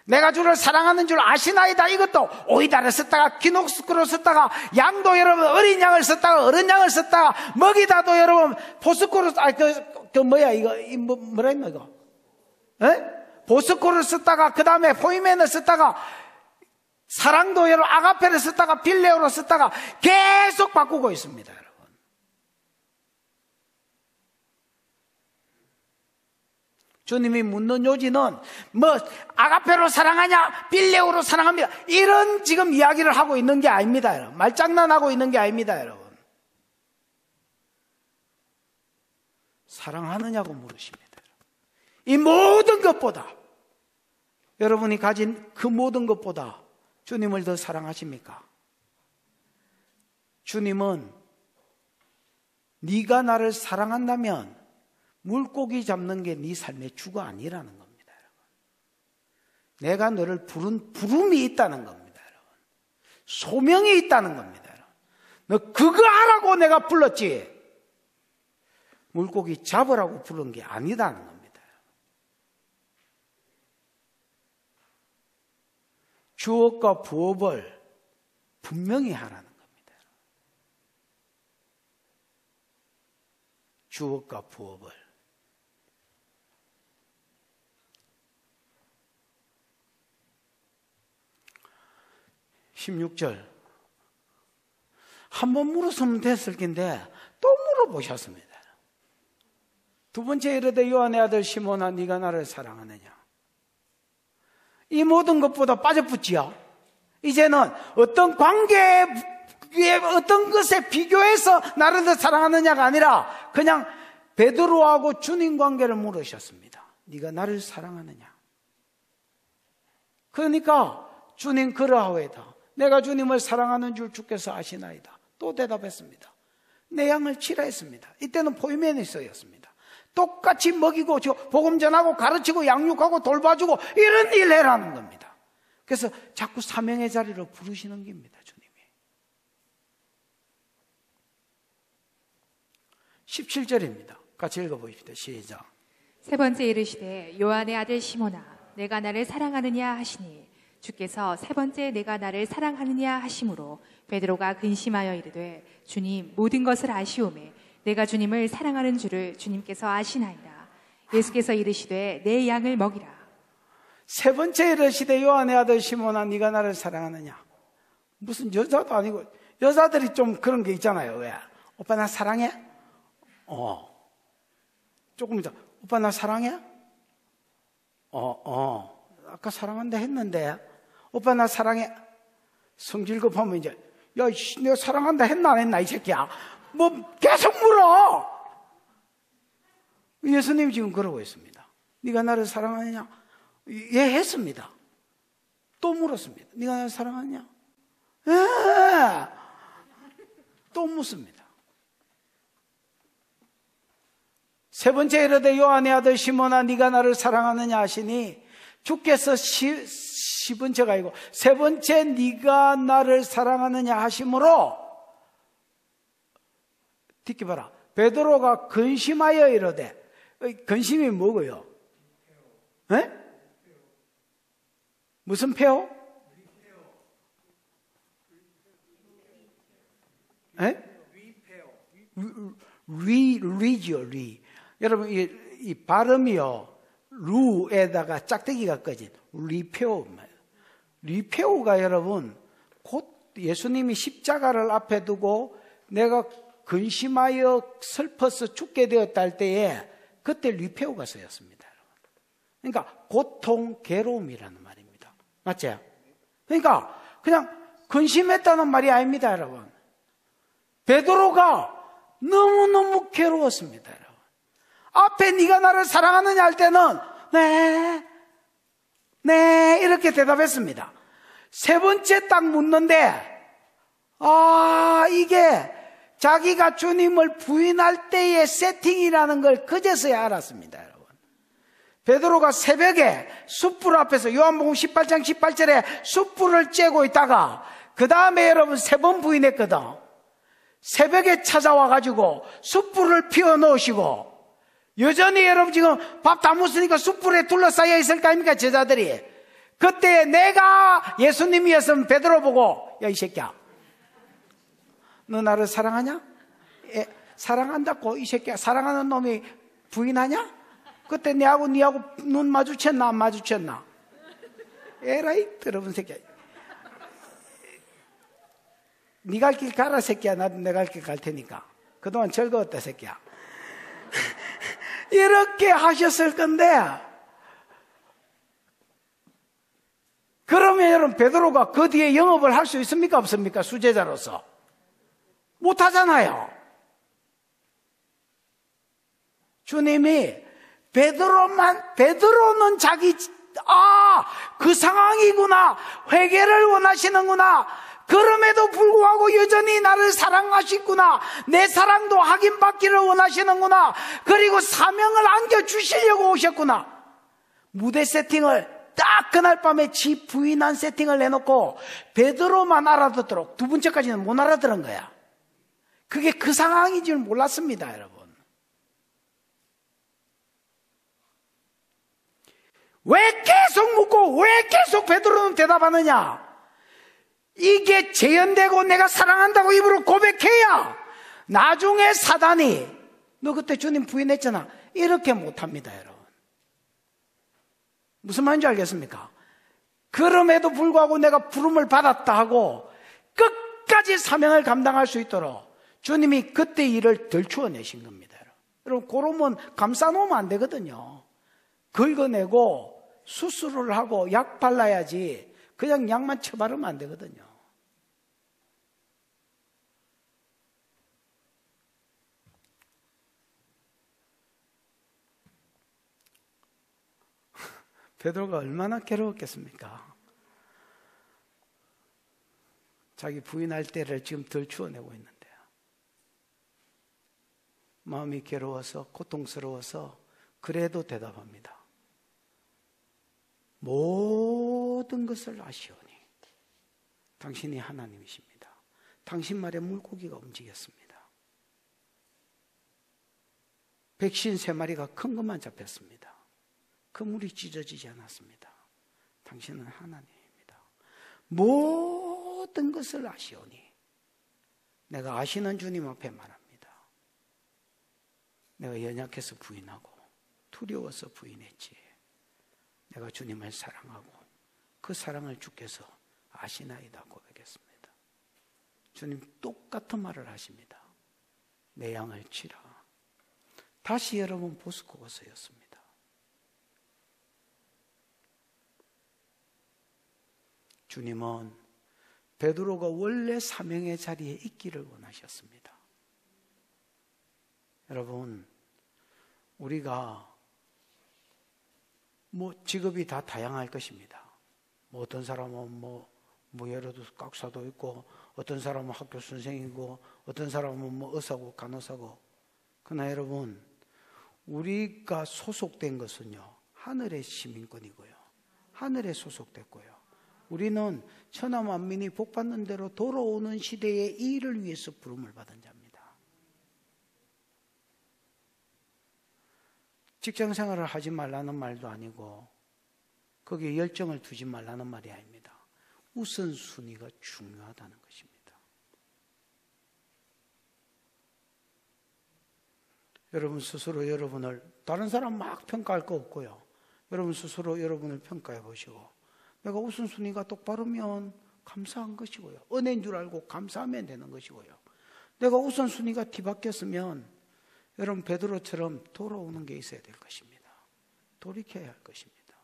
내가 주를 사랑하는 줄 아시나이다. 이것도 오이다를 썼다가 기녹스크로 썼다가, 양도 여러분 어린 양을 썼다가 어른 양을 썼다가, 먹이다도 여러분 보스코로, 뭐라 했나 이거? 보스코를 썼다가 그 다음에 포이맨을 썼다가, 사랑도 여러분 아가페를 썼다가 빌레오로 썼다가 계속 바꾸고 있습니다, 여러분. 주님이 묻는 요지는 뭐 아가페로 사랑하냐, 빌레오로 사랑합니다, 이런 지금 이야기를 하고 있는 게 아닙니다, 여러분. 말장난하고 있는 게 아닙니다, 여러분. 사랑하느냐고 물으십니다. 이 모든 것보다, 여러분이 가진 그 모든 것보다 주님을 더 사랑하십니까? 주님은 네가 나를 사랑한다면 물고기 잡는 게 네 삶의 주가 아니라는 겁니다. 여러분. 내가 너를 부른 부름이 있다는 겁니다. 여러분. 소명이 있다는 겁니다. 여러분. 너 그거 하라고 내가 불렀지 물고기 잡으라고 부른 게 아니다는 겁니다. 주업과 부업을 분명히 하라는 겁니다. 주업과 부업을. (16절) 한 번 물었으면 됐을 텐데 또 물어보셨습니다. 두 번째 이르되 요한의 아들 시몬아 네가 나를 사랑하느냐? 이 모든 것보다 빠져붙지요. 이제는 어떤 관계에 어떤 것에 비교해서 나를 더 사랑하느냐가 아니라 그냥 베드로하고 주님 관계를 물으셨습니다. 네가 나를 사랑하느냐? 그러니까 주님 그러하오이다. 내가 주님을 사랑하는 줄 주께서 아시나이다. 또 대답했습니다. 내 양을 치라 했습니다. 이때는 포이메니스였습니다. 똑같이 먹이고 복음 전하고 가르치고 양육하고 돌봐주고 이런 일 해라는 겁니다. 그래서 자꾸 사명의 자리로 부르시는 겁니다. 주님이. 17절입니다. 같이 읽어보십시다. 시작. 세 번째 이르시되 요한의 아들 시몬아 내가 나를 사랑하느냐 하시니 주께서 세 번째 내가 나를 사랑하느냐 하심으로 베드로가 근심하여 이르되 주님 모든 것을 아시오매 내가 주님을 사랑하는 줄을 주님께서 아시나이다. 예수께서 이르시되 내 양을 먹이라. 세 번째 이르시되 요한의 아들 시몬아 네가 나를 사랑하느냐? 무슨 여자도 아니고 여자들이 좀 그런 게 있잖아요. 왜? 오빠 나 사랑해? 조금 이따 오빠 나 사랑해? 아까 사랑한다 했는데 오빠 나 사랑해? 성질 급하면 이제 야 내가 사랑한다 했나 안 했나 이 새끼야 뭐 계속 물어. 예수님이 지금 그러고 있습니다. 네가 나를 사랑하느냐? 예 했습니다. 또 물었습니다. 네가 나를 사랑하느냐? 예. 또 묻습니다. 세 번째 이르되 요한의 아들 시몬아 네가 나를 사랑하느냐 하시니 주께서 10번째가 아니고 세 번째 네가 나를 사랑하느냐 하심으로 듣기 봐라. 베드로가 근심하여 이르되 근심이 뭐고요? 에? 무슨 폐호? 에? 리죠, 리. 여러분, 이 발음이요. 루에다가 짝대기가 꺼진 리페오입니다. 리페오가 여러분, 곧 예수님이 십자가를 앞에 두고 내가 근심하여 슬퍼서 죽게 되었다 할 때에 그때 리페오가 쓰였습니다. 그러니까 고통, 괴로움이라는 말입니다. 맞죠? 그러니까 그냥 근심했다는 말이 아닙니다, 여러분. 베드로가 너무너무 괴로웠습니다, 여러분. 앞에 네가 나를 사랑하느냐 할 때는 네 이렇게 대답했습니다. 세 번째 딱 묻는데 이게 자기가 주님을 부인할 때의 세팅이라는 걸 그제서야 알았습니다, 여러분. 베드로가 새벽에 숯불 앞에서 요한복음 18장 18절에 숯불을 쬐고 있다가 그 다음에 여러분 3번 부인했거든. 새벽에 찾아와 가지고 숯불을 피워 놓으시고 여전히 여러분 지금 밥 다 묻으니까 숯불에 둘러싸여 있을 거 아닙니까, 제자들이. 그때 내가 예수님이었으면 베드로 보고 야 이 새끼야 너 나를 사랑하냐? 사랑한다고 이 새끼야 사랑하는 놈이 부인하냐? 그때 니하고 눈 마주쳤나 안 마주쳤나? 에라이 더러운 새끼야. 니 갈 길 가라 새끼야. 나도 내 갈 길 갈 테니까. 그동안 즐거웠다 새끼야. 이렇게 하셨을 건데 그러면 여러분 베드로가 그 뒤에 영업을 할 수 있습니까 없습니까? 수제자로서 못하잖아요. 주님이 베드로는 그 상황이구나. 회개를 원하시는구나. 그럼에도 불구하고 여전히 나를 사랑하시구나. 내 사랑도 확인받기를 원하시는구나. 그리고 사명을 안겨주시려고 오셨구나. 무대 세팅을 딱 그날 밤에 지 부인한 세팅을 해놓고 베드로만 알아듣도록 두 번째까지는 못 알아들은 거야. 그게 그 상황인 줄 몰랐습니다, 여러분. 왜 계속 묻고 왜 계속 베드로는 대답하느냐? 이게 재현되고 내가 사랑한다고 입으로 고백해야 나중에 사단이 너 그때 주님 부인했잖아 이렇게 못합니다, 여러분. 무슨 말인지 알겠습니까? 그럼에도 불구하고 내가 부름을 받았다 하고 끝까지 사명을 감당할 수 있도록 주님이 그때 일을 덜추어내신 겁니다. 여러분, 그러면 감싸놓으면 안 되거든요. 긁어내고 수술을 하고 약 발라야지 그냥 약만 쳐바르면 안 되거든요. 베드로가 얼마나 괴로웠겠습니까? 자기 부인할 때를 지금 덜 추워내고 있는데요. 마음이 괴로워서 고통스러워서 그래도 대답합니다. 모든 것을 아시오니 당신이 하나님이십니다. 당신 말에 물고기가 움직였습니다. 백신 3마리가 큰 것만 잡혔습니다. 그물이 찢어지지 않았습니다. 당신은 하나님입니다. 모든 것을 아시오니 내가 아시는 주님 앞에 말합니다. 내가 연약해서 부인하고 두려워서 부인했지. 내가 주님을 사랑하고 그 사랑을 주께서 아시나이다 고백했습니다. 주님 똑같은 말을 하십니다. 내 양을 치라. 다시 여러분 보스코거서였습니다. 주님은 베드로가 원래 사명의 자리에 있기를 원하셨습니다. 여러분, 우리가 직업이 다 다양할 것입니다. 어떤 사람은 예를 들어서 각사도 있고, 어떤 사람은 학교 선생이고, 어떤 사람은 의사고 간호사고. 그러나 여러분, 우리가 소속된 것은요, 하늘의 시민권이고요, 하늘에 소속됐고요. 우리는 천하 만민이 복받는 대로 돌아오는 시대의 이 일을 위해서 부름을 받은 자입니다. 직장 생활을 하지 말라는 말도 아니고 거기에 열정을 두지 말라는 말이 아닙니다. 우선순위가 중요하다는 것입니다. 여러분 스스로 여러분을, 다른 사람 막 평가할 거 없고요, 여러분 스스로 여러분을 평가해 보시고, 내가 우선순위가 똑바르면 감사한 것이고요, 은혜인 줄 알고 감사하면 되는 것이고요, 내가 우선순위가 뒤바뀌었으면 여러분 베드로처럼 돌아오는 게 있어야 될 것입니다. 돌이켜야 할 것입니다.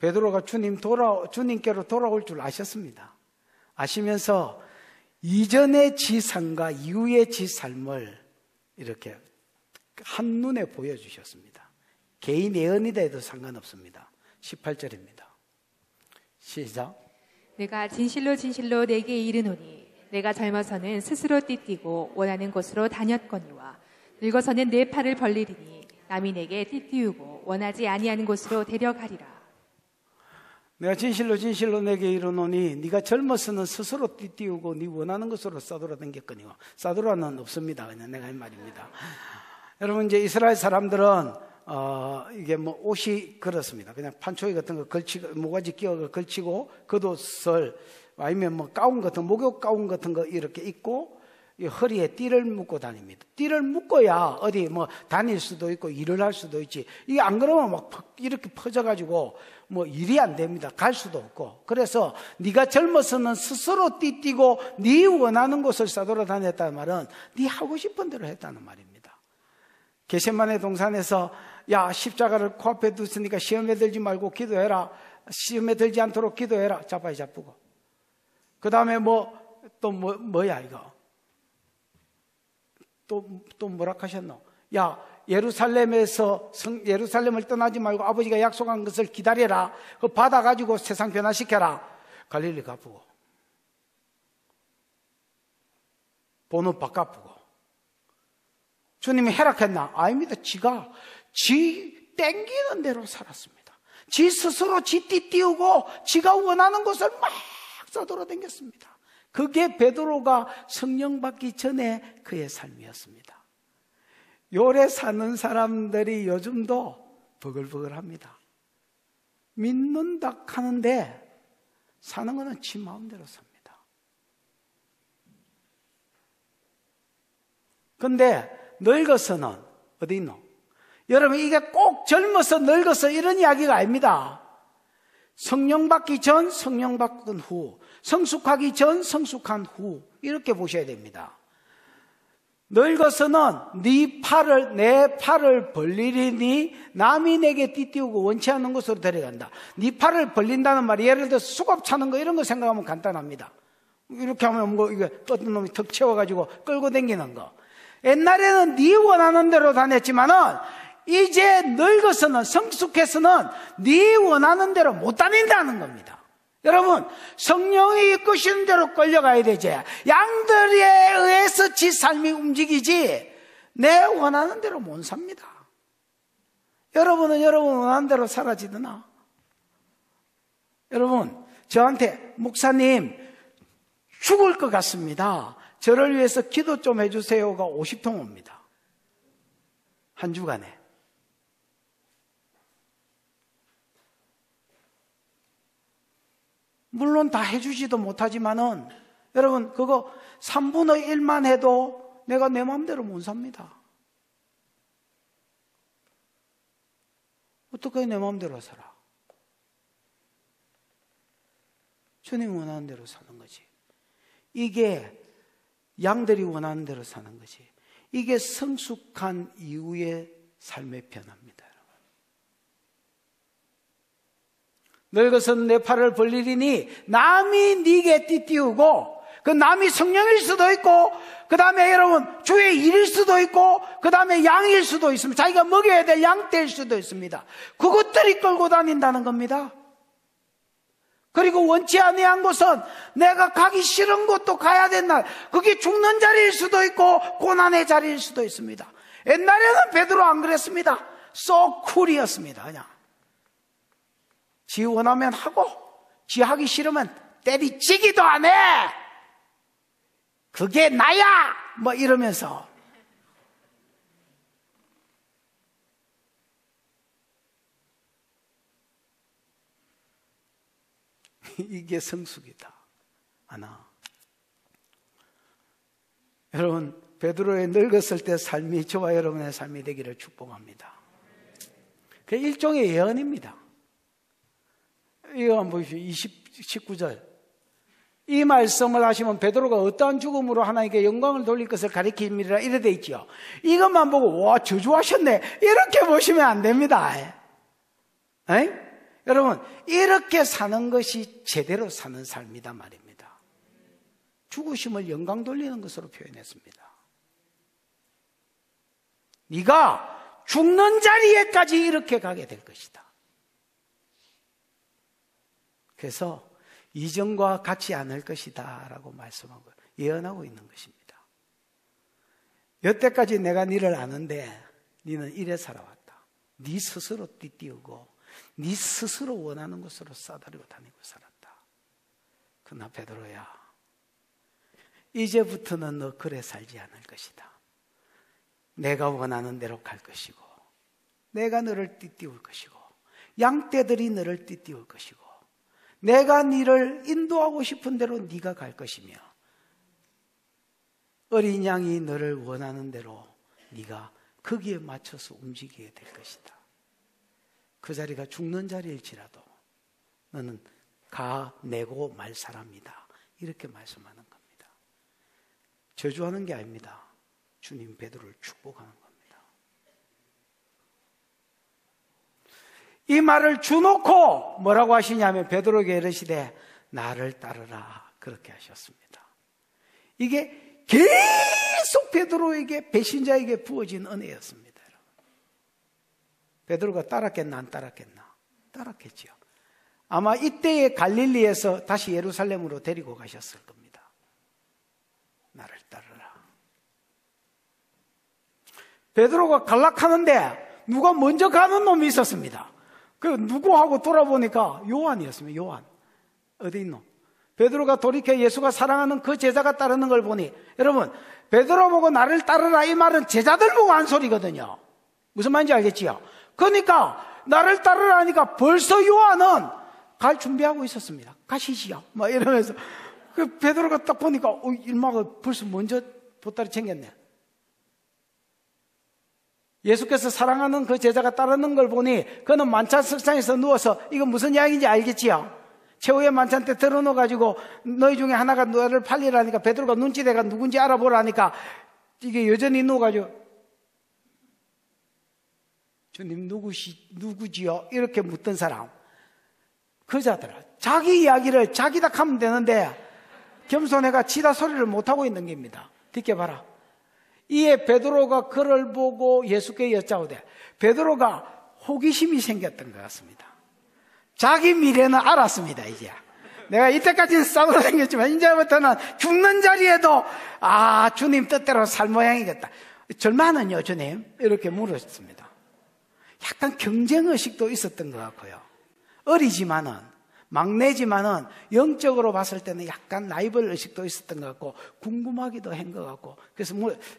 베드로가 주님께로 돌아올 줄 아셨습니다. 아시면서 이전의 지 삶과 이후의 지 삶을 이렇게 한눈에 보여주셨습니다. 개인 예언이다 해도 상관없습니다. 18절입니다. 시작. 내가 진실로 진실로 내게 이르노니 내가 젊어서는 스스로 띠띠고 원하는 곳으로 다녔거니와 늙어서는 내 팔을 벌리리니 남이 내게 띠띠우고 원하지 아니하는 곳으로 데려가리라. 내가 진실로 진실로 내게 이르노니 네가 젊어서는 스스로 띠띠우고 네 원하는 것으로 싸돌아다녔거니와. 싸돌아는 없습니다. 그냥 내가 한 말입니다. 여러분, 이제 이스라엘 사람들은 이게 옷이 그렇습니다. 그냥 판초이 같은 거 걸치고, 모가지 끼어 걸치고, 겉옷을, 아니면 가운 같은, 목욕 가운 같은 거 이렇게 입고, 이 허리에 띠를 묶고 다닙니다. 띠를 묶어야 어디 다닐 수도 있고 일을 할 수도 있지. 이게 안 그러면 막 이렇게 퍼져가지고 일이 안 됩니다. 갈 수도 없고. 그래서 네가 젊어서는 스스로 띠띠고 네 원하는 곳을 싸돌아다녔다는 말은 네 하고 싶은 대로 했다는 말입니다. 겟세마네 동산에서 야, 십자가를 코앞에 두으니까 시험에 들지 말고 기도해라. 시험에 들지 않도록 기도해라. 자빠이 자쁘고. 그 다음에 또 뭐야 이거? 또 뭐라 하셨노? 야, 예루살렘을 떠나지 말고 아버지가 약속한 것을 기다려라. 그 받아가지고 세상 변화시켜라. 갈릴리 가쁘고 번호 바꿔보고. 주님이 해락했나? 아닙니다. 지 땡기는 대로 살았습니다. 지 스스로 지 띠띠우고 지가 원하는 것을 막 써돌아다녔습니다. 그게 베드로가 성령 받기 전에 그의 삶이었습니다. 요래 사는 사람들이 요즘도 버글버글합니다. 믿는다 하는데 사는 거는 지 마음대로 삽니다. 근데 늙어서는 어디 있노? 여러분, 이게 꼭 젊어서 늙어서 이런 이야기가 아닙니다. 성령 받기 전, 성령 받은 후, 성숙하기 전, 성숙한 후, 이렇게 보셔야 됩니다. 늙어서는 내 팔을 벌리리니 남이 내게 띠띠우고 원치 않는 곳으로 데려간다. 네 팔을 벌린다는 말이 예를 들어서 수갑 차는 거 이런 거 생각하면 간단합니다. 이렇게 하면 뭐 이거 어떤 놈이 턱 채워가지고 끌고 다니는 거. 옛날에는 네 원하는 대로 다녔지만은 이제 늙어서는, 성숙해서는 네 원하는 대로 못 다닌다는 겁니다. 여러분, 성령이 이끄시는 대로 끌려가야 되지. 양들에 의해서 지 삶이 움직이지 내 원하는 대로 못 삽니다. 여러분은 여러분 원하는 대로 살아지드나? 여러분, 저한테 목사님 죽을 것 같습니다. 저를 위해서 기도 좀 해주세요가 50통 옵니다. 한 주간에. 물론 다 해주지도 못하지만은 여러분, 그거 3분의 1만 해도 내가 내 마음대로 못 삽니다. 어떻게 내 마음대로 살아? 주님 원하는 대로 사는 거지. 이게 양들이 원하는 대로 사는 거지. 이게 성숙한 이후의 삶의 변화입니다. 늙어서는 내 팔을 벌리리니 남이 네게 띠띠우고, 그 남이 성령일 수도 있고, 그 다음에 여러분 주의 일일 수도 있고, 그 다음에 양일 수도 있습니다. 자기가 먹여야 될 양떼일 수도 있습니다. 그것들이 끌고 다닌다는 겁니다. 그리고 원치 아니한 곳은 내가 가기 싫은 곳도 가야 된다. 그게 죽는 자리일 수도 있고 고난의 자리일 수도 있습니다. 옛날에는 베드로 안 그랬습니다. so cool이었습니다. 그냥 지 원하면 하고 지 하기 싫으면 때리치기도 안 해. 그게 나야 뭐 이러면서. 이게 성숙이다. 하나. 여러분, 베드로의 늙었을 때 삶이 저와 여러분의 삶이 되기를 축복합니다. 그 일종의 예언입니다. 이거 한번 보십시오. 19절. 이 말씀을 하시면 베드로가 어떠한 죽음으로 하나님께 영광을 돌릴 것을 가리킵니다. 이래 돼 있죠. 이것만 보고 와 저주하셨네 이렇게 보시면 안 됩니다. 에이? 여러분, 이렇게 사는 것이 제대로 사는 삶이다 말입니다. 죽으심을 영광 돌리는 것으로 표현했습니다. 네가 죽는 자리에까지 이렇게 가게 될 것이다. 그래서 이전과 같지 않을 것이다 라고 말씀하고 예언하고 있는 것입니다. 여태까지 내가 너를 아는데 너는 이래 살아왔다. 네 스스로 띠띠우고 네 스스로 원하는 것으로 싸다리고 다니고 살았다. 그러나 베드로야, 이제부터는 너 그래 살지 않을 것이다. 내가 원하는 대로 갈 것이고 내가 너를 띠띠울 것이고 양떼들이 너를 띠띠울 것이고 내가 너를 인도하고 싶은 대로 네가 갈 것이며 어린 양이 너를 원하는 대로 네가 거기에 맞춰서 움직이게 될 것이다. 그 자리가 죽는 자리일지라도 너는 가내고 말 사람이다. 이렇게 말씀하는 겁니다. 저주하는 게 아닙니다. 주님 베드로를 축복하는 겁니다. 이 말을 주놓고 뭐라고 하시냐면 베드로에게 이르시되 나를 따르라 그렇게 하셨습니다. 이게 계속 베드로에게, 배신자에게 부어진 은혜였습니다. 베드로가 따랐겠나 안 따랐겠나? 따랐겠지요. 아마 이때의 갈릴리에서 다시 예루살렘으로 데리고 가셨을 겁니다. 나를 따르라. 베드로가 갈락하는데 누가 먼저 가는 놈이 있었습니다. 그 누구하고 돌아보니까 요한이었습니다. 요한. 어디 있노? 베드로가 돌이켜 예수가 사랑하는 그 제자가 따르는 걸 보니, 여러분, 베드로 보고 나를 따르라 이 말은 제자들 보고 한 소리거든요. 무슨 말인지 알겠지요? 그러니까 나를 따르라 하니까 벌써 요한은 갈 준비하고 있었습니다. 가시지요. 막 이러면서. 그 베드로가 딱 보니까 일마가 벌써 먼저 보따리 챙겼네. 예수께서 사랑하는 그 제자가 따르는 걸 보니 그는 만찬 석상에서 누워서, 이건 무슨 이야기인지 알겠지요? 최후의 만찬 때 들어놓아가지고 너희 중에 하나가 너를 팔리라니까 베드로가 눈치대가 누군지 알아보라니까 이게 여전히 누워가지고 주님 누구지요? 이렇게 묻던 사람. 그 자들아, 자기 이야기를 자기다 하면 되는데 겸손해가 지다 소리를 못하고 있는 겁니다. 듣게 봐라. 이에 베드로가 그를 보고 예수께 여짜오되, 베드로가 호기심이 생겼던 것 같습니다. 자기 미래는 알았습니다. 이제 내가 이때까지는 싸우러 다녔지만 이제부터는 죽는 자리에도 주님 뜻대로 살 모양이겠다. 절마는요 주님? 이렇게 물었습니다. 약간 경쟁의식도 있었던 것 같고요. 어리지만은, 막내지만은 영적으로 봤을 때는 약간 라이벌 의식도 있었던 것 같고 궁금하기도 한 것 같고, 그래서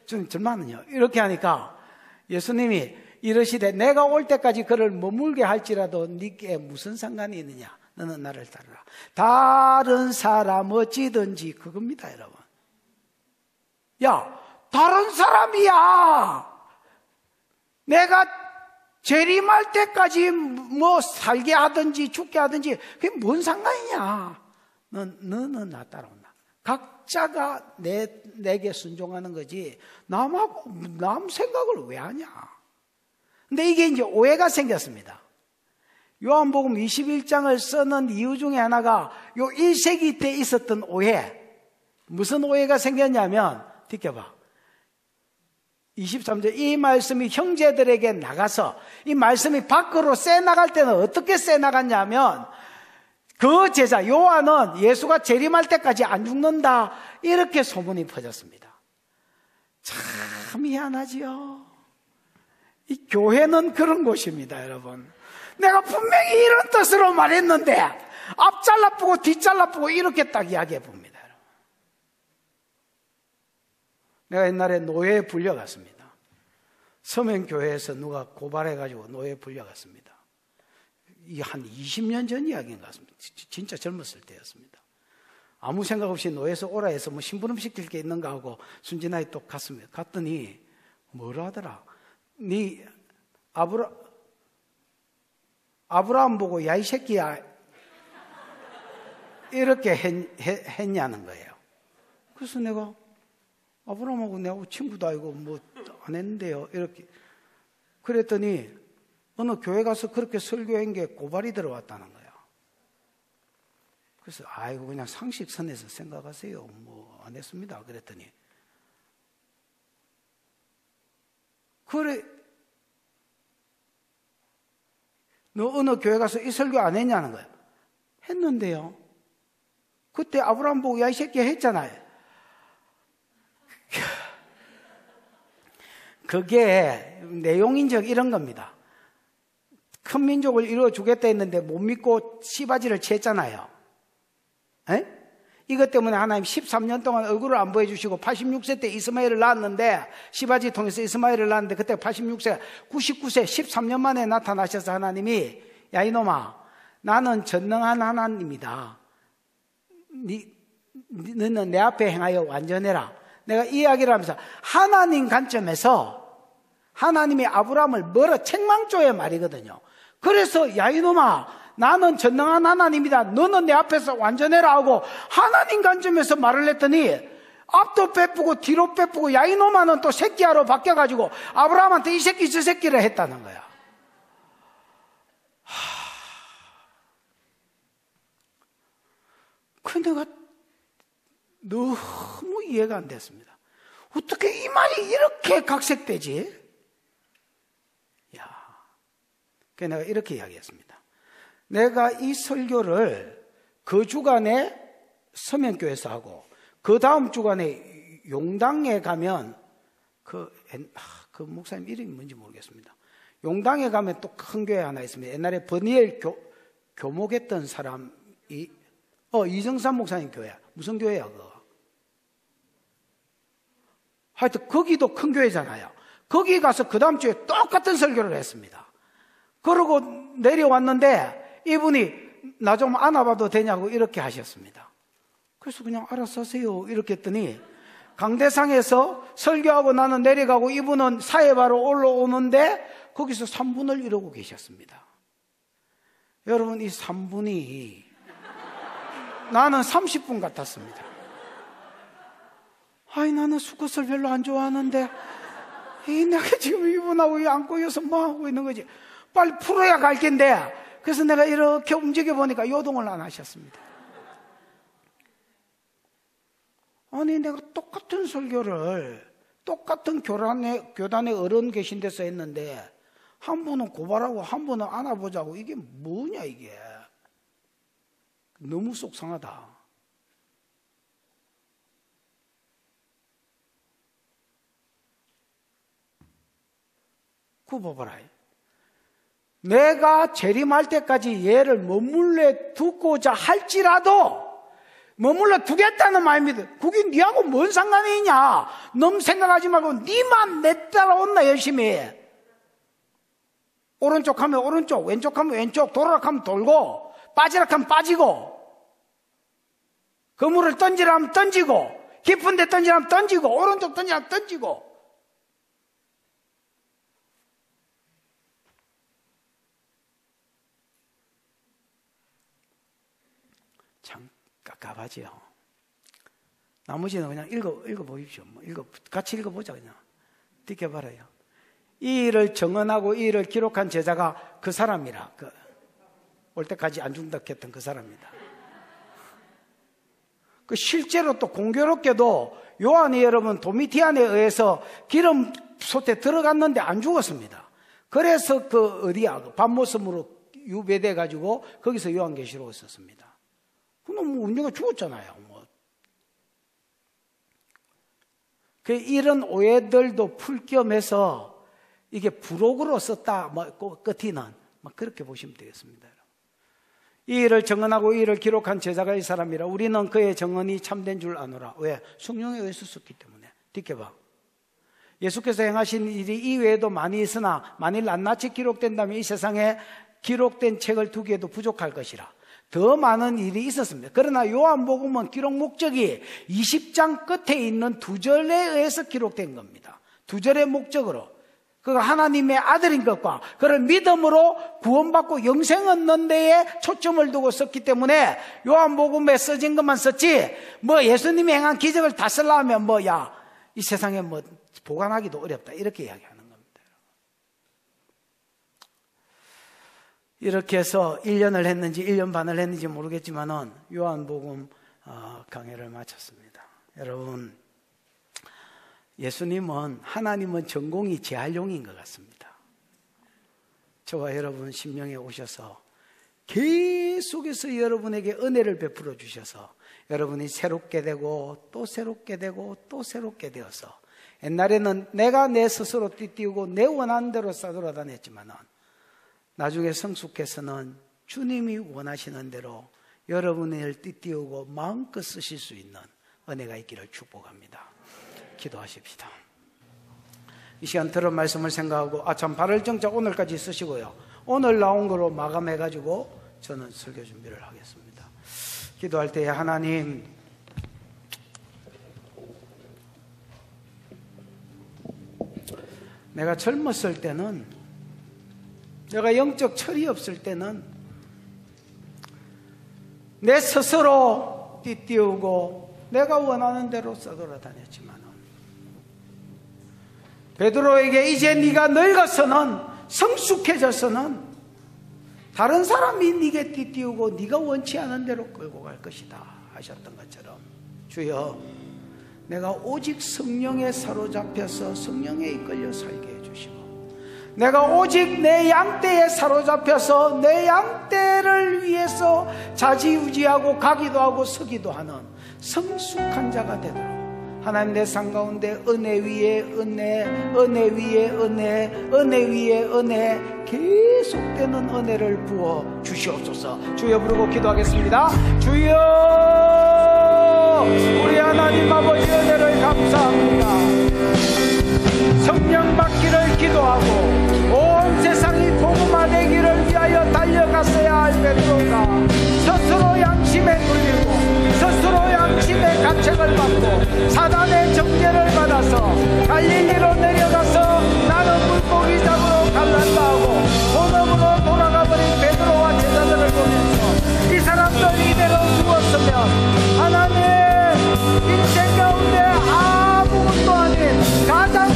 좀 절마는요 이렇게 하니까 예수님이 이러시되, 내가 올 때까지 그를 머물게 할지라도 네게 무슨 상관이 있느냐? 너는 나를 따르라. 다른 사람 어찌든지, 그겁니다 여러분. 야, 다른 사람이야. 내가 재림할 때까지 뭐 살게 하든지 죽게 하든지 그게 뭔 상관이냐? 너는 나 따라온다. 각자가 내게 순종하는 거지 남하고 남 생각을 왜 하냐? 근데 이게 이제 오해가 생겼습니다. 요한복음 21장을 쓰는 이유 중에 하나가 요 1세기 때 있었던 오해. 무슨 오해가 생겼냐면, 듣겨봐. 23절, 이 말씀이 형제들에게 나가서, 이 말씀이 밖으로 새 나갈 때는 어떻게 새 나갔냐면, 그 제자 요한은 예수가 재림할 때까지 안 죽는다, 이렇게 소문이 퍼졌습니다. 참 희한하지요. 이 교회는 그런 곳입니다, 여러분. 내가 분명히 이런 뜻으로 말했는데 앞 잘라보고 뒷 잘라보고 이렇게 딱 이야기해 봅니다, 여러분. 내가 옛날에 노예에 불려갔습니다. 서면교회에서 누가 고발해가지고 노예에 불려갔습니다. 이게 한 20년 전 이야기인 것 같습니다. 진짜 젊었을 때였습니다. 아무 생각 없이 노예에서 오라 해서 뭐 심부름 시킬 게 있는가 하고 순진하게 또 갔습니다. 갔더니 뭐라 하더라. 네 아브라함 보고 야 이 새끼야 이렇게 했냐는 거예요. 그래서 내가 아브라함하고 내하고 친구도 아니고 뭐 안 했는데요 이렇게 그랬더니 어느 교회 가서 그렇게 설교한 게 고발이 들어왔다는 거예요. 그래서 아이고 그냥 상식선에서 생각하세요. 뭐 안 했습니다. 그랬더니 그래 너 어느 교회 가서 이 설교 안 했냐는 거예요. 했는데요. 그때 아브라함 보고 야 이 새끼 했잖아요. 그게 내용인적 이런 겁니다. 큰 민족을 이루어주겠다 했는데 못 믿고 씨바지를 쳤잖아요. 에? 이것 때문에 하나님 13년 동안 얼굴을 안 보여주시고 86세 때 이스마엘을 낳았는데 씨바지 통해서 이스마엘을 낳았는데 그때 86세 99세 13년 만에 나타나셔서 하나님이 야 이놈아 나는 전능한 하나님이다. 너는 내 앞에 행하여 완전해라. 내가 이 이야기를 하면서 하나님 관점에서 하나님이 아브라함을 뭐라 책망조의 말이거든요. 그래서 야 이놈아 나는 전능한 하나님이다. 너는 내 앞에서 완전해라 하고 하나님 관점에서 말을 했더니 앞도 빼쁘고 뒤로 빼쁘고 야 이놈아는 또 새끼야로 바뀌어가지고 아브라함한테 이 새끼 저 새끼를 했다는 거야. 그 내가 너무 이해가 안 됐습니다. 어떻게 이 말이 이렇게 각색되지? 그래서 내가 이렇게 이야기했습니다. 내가 이 설교를 그 주간에 서면교회에서 하고 그 다음 주간에 용당에 가면 그 목사님 이름이 뭔지 모르겠습니다. 용당에 가면 또 큰 교회 하나 있습니다. 옛날에 버니엘 교목했던 사람이 이정삼 목사님 교회. 무슨 교회야 그거? 하여튼 거기도 큰 교회잖아요. 거기 가서 그 다음 주에 똑같은 설교를 했습니다. 그러고 내려왔는데 이분이 나 좀 안아봐도 되냐고 이렇게 하셨습니다. 그래서 그냥 알아서 하세요 이렇게 했더니 강대상에서 설교하고 나는 내려가고 이분은 사회바로 올라오는데 거기서 3분을 이러고 계셨습니다. 여러분 이 3분이 나는 30분 같았습니다. 아이 나는 수컷을 별로 안 좋아하는데 내가 지금 이분하고 안고 있어서 뭐 하고 있는 거지. 빨리 풀어야 갈 텐데. 그래서 내가 이렇게 움직여 보니까 요동을 안 하셨습니다. 아니 내가 똑같은 설교를 똑같은 교단에 어른 계신 데서 했는데 한 분은 고발하고 한 분은 안아보자고. 이게 뭐냐 이게. 너무 속상하다. 그거 봐봐라. 내가 재림할 때까지 얘를 머물러 두고자 할지라도 머물러 두겠다는 마음입니다. 그게 니하고 뭔 상관이 있냐. 너무 생각하지 말고 니만 내 따라온나 열심히. 오른쪽 하면 오른쪽, 왼쪽 하면 왼쪽, 돌아라 하면 돌고 빠지라 하면 빠지고 그물을 던지라 하면 던지고 깊은 데 던지라 하면 던지고 오른쪽 던지라 하면 던지고. 참 깝깝하지요. 나머지는 그냥 읽어보십시오. 같이 읽어보자. 그냥 느껴봐라요. 이 일을 정언하고 이 일을 기록한 제자가 그 사람이라. 올 때까지 안 죽는다 했던 그 사람입니다. 실제로 또 공교롭게도 요한이 여러분 도미티안에 의해서 기름 솥에 들어갔는데 안 죽었습니다. 그래서 밤모섬으로 유배돼 가지고 거기서 요한계시록을 썼습니다. 그럼 운명가 죽었잖아요. 이런 오해들도 풀 겸해서 이게 부록으로 썼다. 끝이는 그렇게 보시면 되겠습니다. 이 일을 정언하고 이 일을 기록한 제자가 이 사람이라. 우리는 그의 정언이 참된 줄 아노라. 왜? 성령에 의해서 썼기 때문에. 뒷겨봐. 예수께서 행하신 일이 이외에도 많이 있으나 만일 낱낱이 기록된다면 이 세상에 기록된 책을 두 개도 부족할 것이라. 더 많은 일이 있었습니다. 그러나 요한복음은 기록 목적이 20장 끝에 있는 두 절에 의해서 기록된 겁니다. 두 절의 목적으로. 그가 하나님의 아들인 것과 그를 믿음으로 구원받고 영생 얻는 데에 초점을 두고 썼기 때문에 요한복음에 써진 것만 썼지 예수님이 행한 기적을 다 쓰려면 이 세상에 보관하기도 어렵다 이렇게 이야기하는 겁니다. 이렇게 해서 1년을 했는지 1년 반을 했는지 모르겠지만은 요한복음 강해를 마쳤습니다. 여러분 예수님은 하나님은 전공이 재활용인 것 같습니다. 저와 여러분 심령에 오셔서 계속해서 여러분에게 은혜를 베풀어 주셔서 여러분이 새롭게 되고 또 새롭게 되고 또 새롭게 되어서 옛날에는 내가 내 스스로 띠띠우고 내 원하는 대로 싸돌아다녔지만은 나중에 성숙해서는 주님이 원하시는 대로 여러분을 띠띠우고 마음껏 쓰실 수 있는 은혜가 있기를 축복합니다. 기도하십시다. 이 시간 들은 말씀을 생각하고 참 발을 정자 오늘까지 쓰시고요. 오늘 나온 거로 마감해가지고 저는 설교 준비를 하겠습니다. 기도할 때에 하나님 내가 젊었을 때는 내가 영적 철이 없을 때는 내 스스로 띠띠우고 내가 원하는 대로 써돌아다녔지만 베드로에게 이제 네가 늙어서는 성숙해져서는 다른 사람이 네게 띠띠우고 네가 원치 않은 대로 끌고 갈 것이다 하셨던 것처럼 주여 내가 오직 성령에 사로잡혀서 성령에 이끌려 살게 해주시고, 내가 오직 내 양떼에 사로잡혀서 내 양떼를 위해서 자지우지하고 가기도 하고 서기도 하는 성숙한 자가 되도록 하나님 내 삶 가운데 은혜 위에 은혜, 은혜 위에 은혜, 은혜 위에 은혜, 계속되는 은혜를 부어 주시옵소서. 주여 부르고 기도하겠습니다. 주여, 우리 하나님 아버지 은혜를 감사합니다. 성령 받기를 기도하고 온 세상이 복음화되기를 위하여 달려갔어야 할 베드로가 스스로 양심에 눌리고 스스로 양심의 가책을 받고 사단의 정죄를 받아서 갈릴리로 내려가서 나는 물고기 잡으러 갈란다 하고 본업으로 돌아가버린 베드로와 제자들을 보면서 이 사람들 이대로 두었으면 하나님 인생 가운데 아무것도 아닌 가장 큰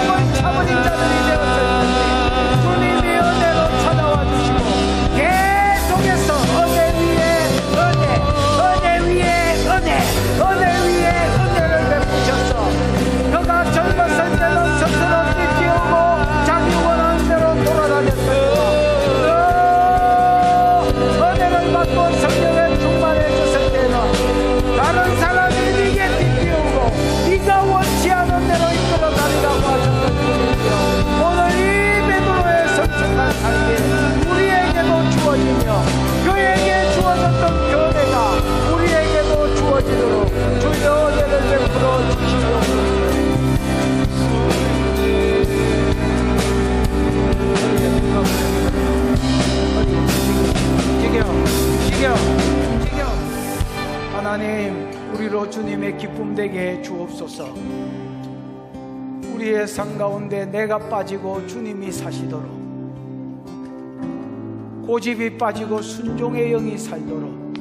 복을 차버린 자들이 되었을 텐데 주님이 은혜로 찾아와 주시고 계속해서 은혜 위에 은혜, 은혜 위에 은혜, 은혜 위에 은혜를 베푸셔서 그가 젊었을 때는 스스로 뛰어오고 자기 원하는 대로 돌아다녔습니다. 은혜를 받고 성령에 충만해졌을 때는 다른 사람이 네게 뛰어오고 네가 원치 않은 대로 이끌어 다니라고 하셨던 주님이여, 오늘 이 베드로의 성숙한 삶이 우리에게도 주어지며 그에게 주어졌던 교회가 우리에게도 주어지도록 주여 은혜를 베풀어 주시옵소서. 움직여. 하나님, 우리로 주님의 기쁨 되게 해 주옵소서. 우리의 삶 가운데 내가 빠지고 주님이 사시도록, 고집이 빠지고 순종의 영이 살도록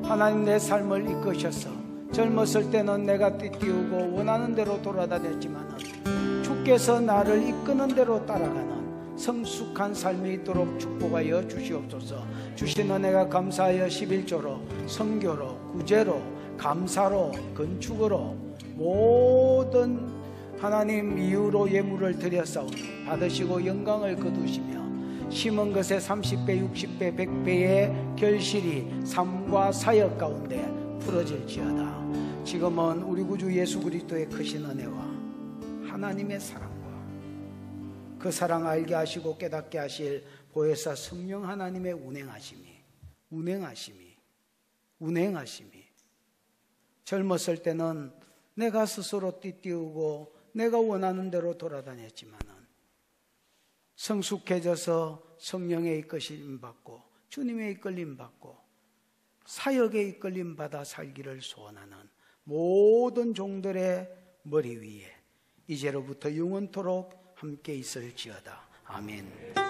하나님 내 삶을 이끄셔서 젊었을 때는 내가 띠띠우고 원하는 대로 돌아다녔지만 주께서 나를 이끄는 대로 따라가는 성숙한 삶이 있도록 축복하여 주시옵소서. 주신 은혜가 감사하여 11조로 선교로 구제로 감사로 건축으로 모든 하나님 이유로 예물을 드렸사오니 받으시고 영광을 거두시며 심은 것에 30배 60배 100배의 결실이 삶과 사역 가운데 풀어질지어다. 지금은 우리 구주 예수 그리스도의 크신 은혜와 하나님의 사랑과 그 사랑 알게 하시고 깨닫게 하실 보혜사 성령 하나님의 운행하심이 젊었을 때는 내가 스스로 띠띠우고 내가 원하는 대로 돌아다녔지만은 성숙해져서 성령의 이끌림 받고 주님의 이끌림 받고 사역의 이끌림 받아 살기를 소원하는 모든 종들의 머리 위에 이제로부터 영원토록 함께 있을지어다. 아멘.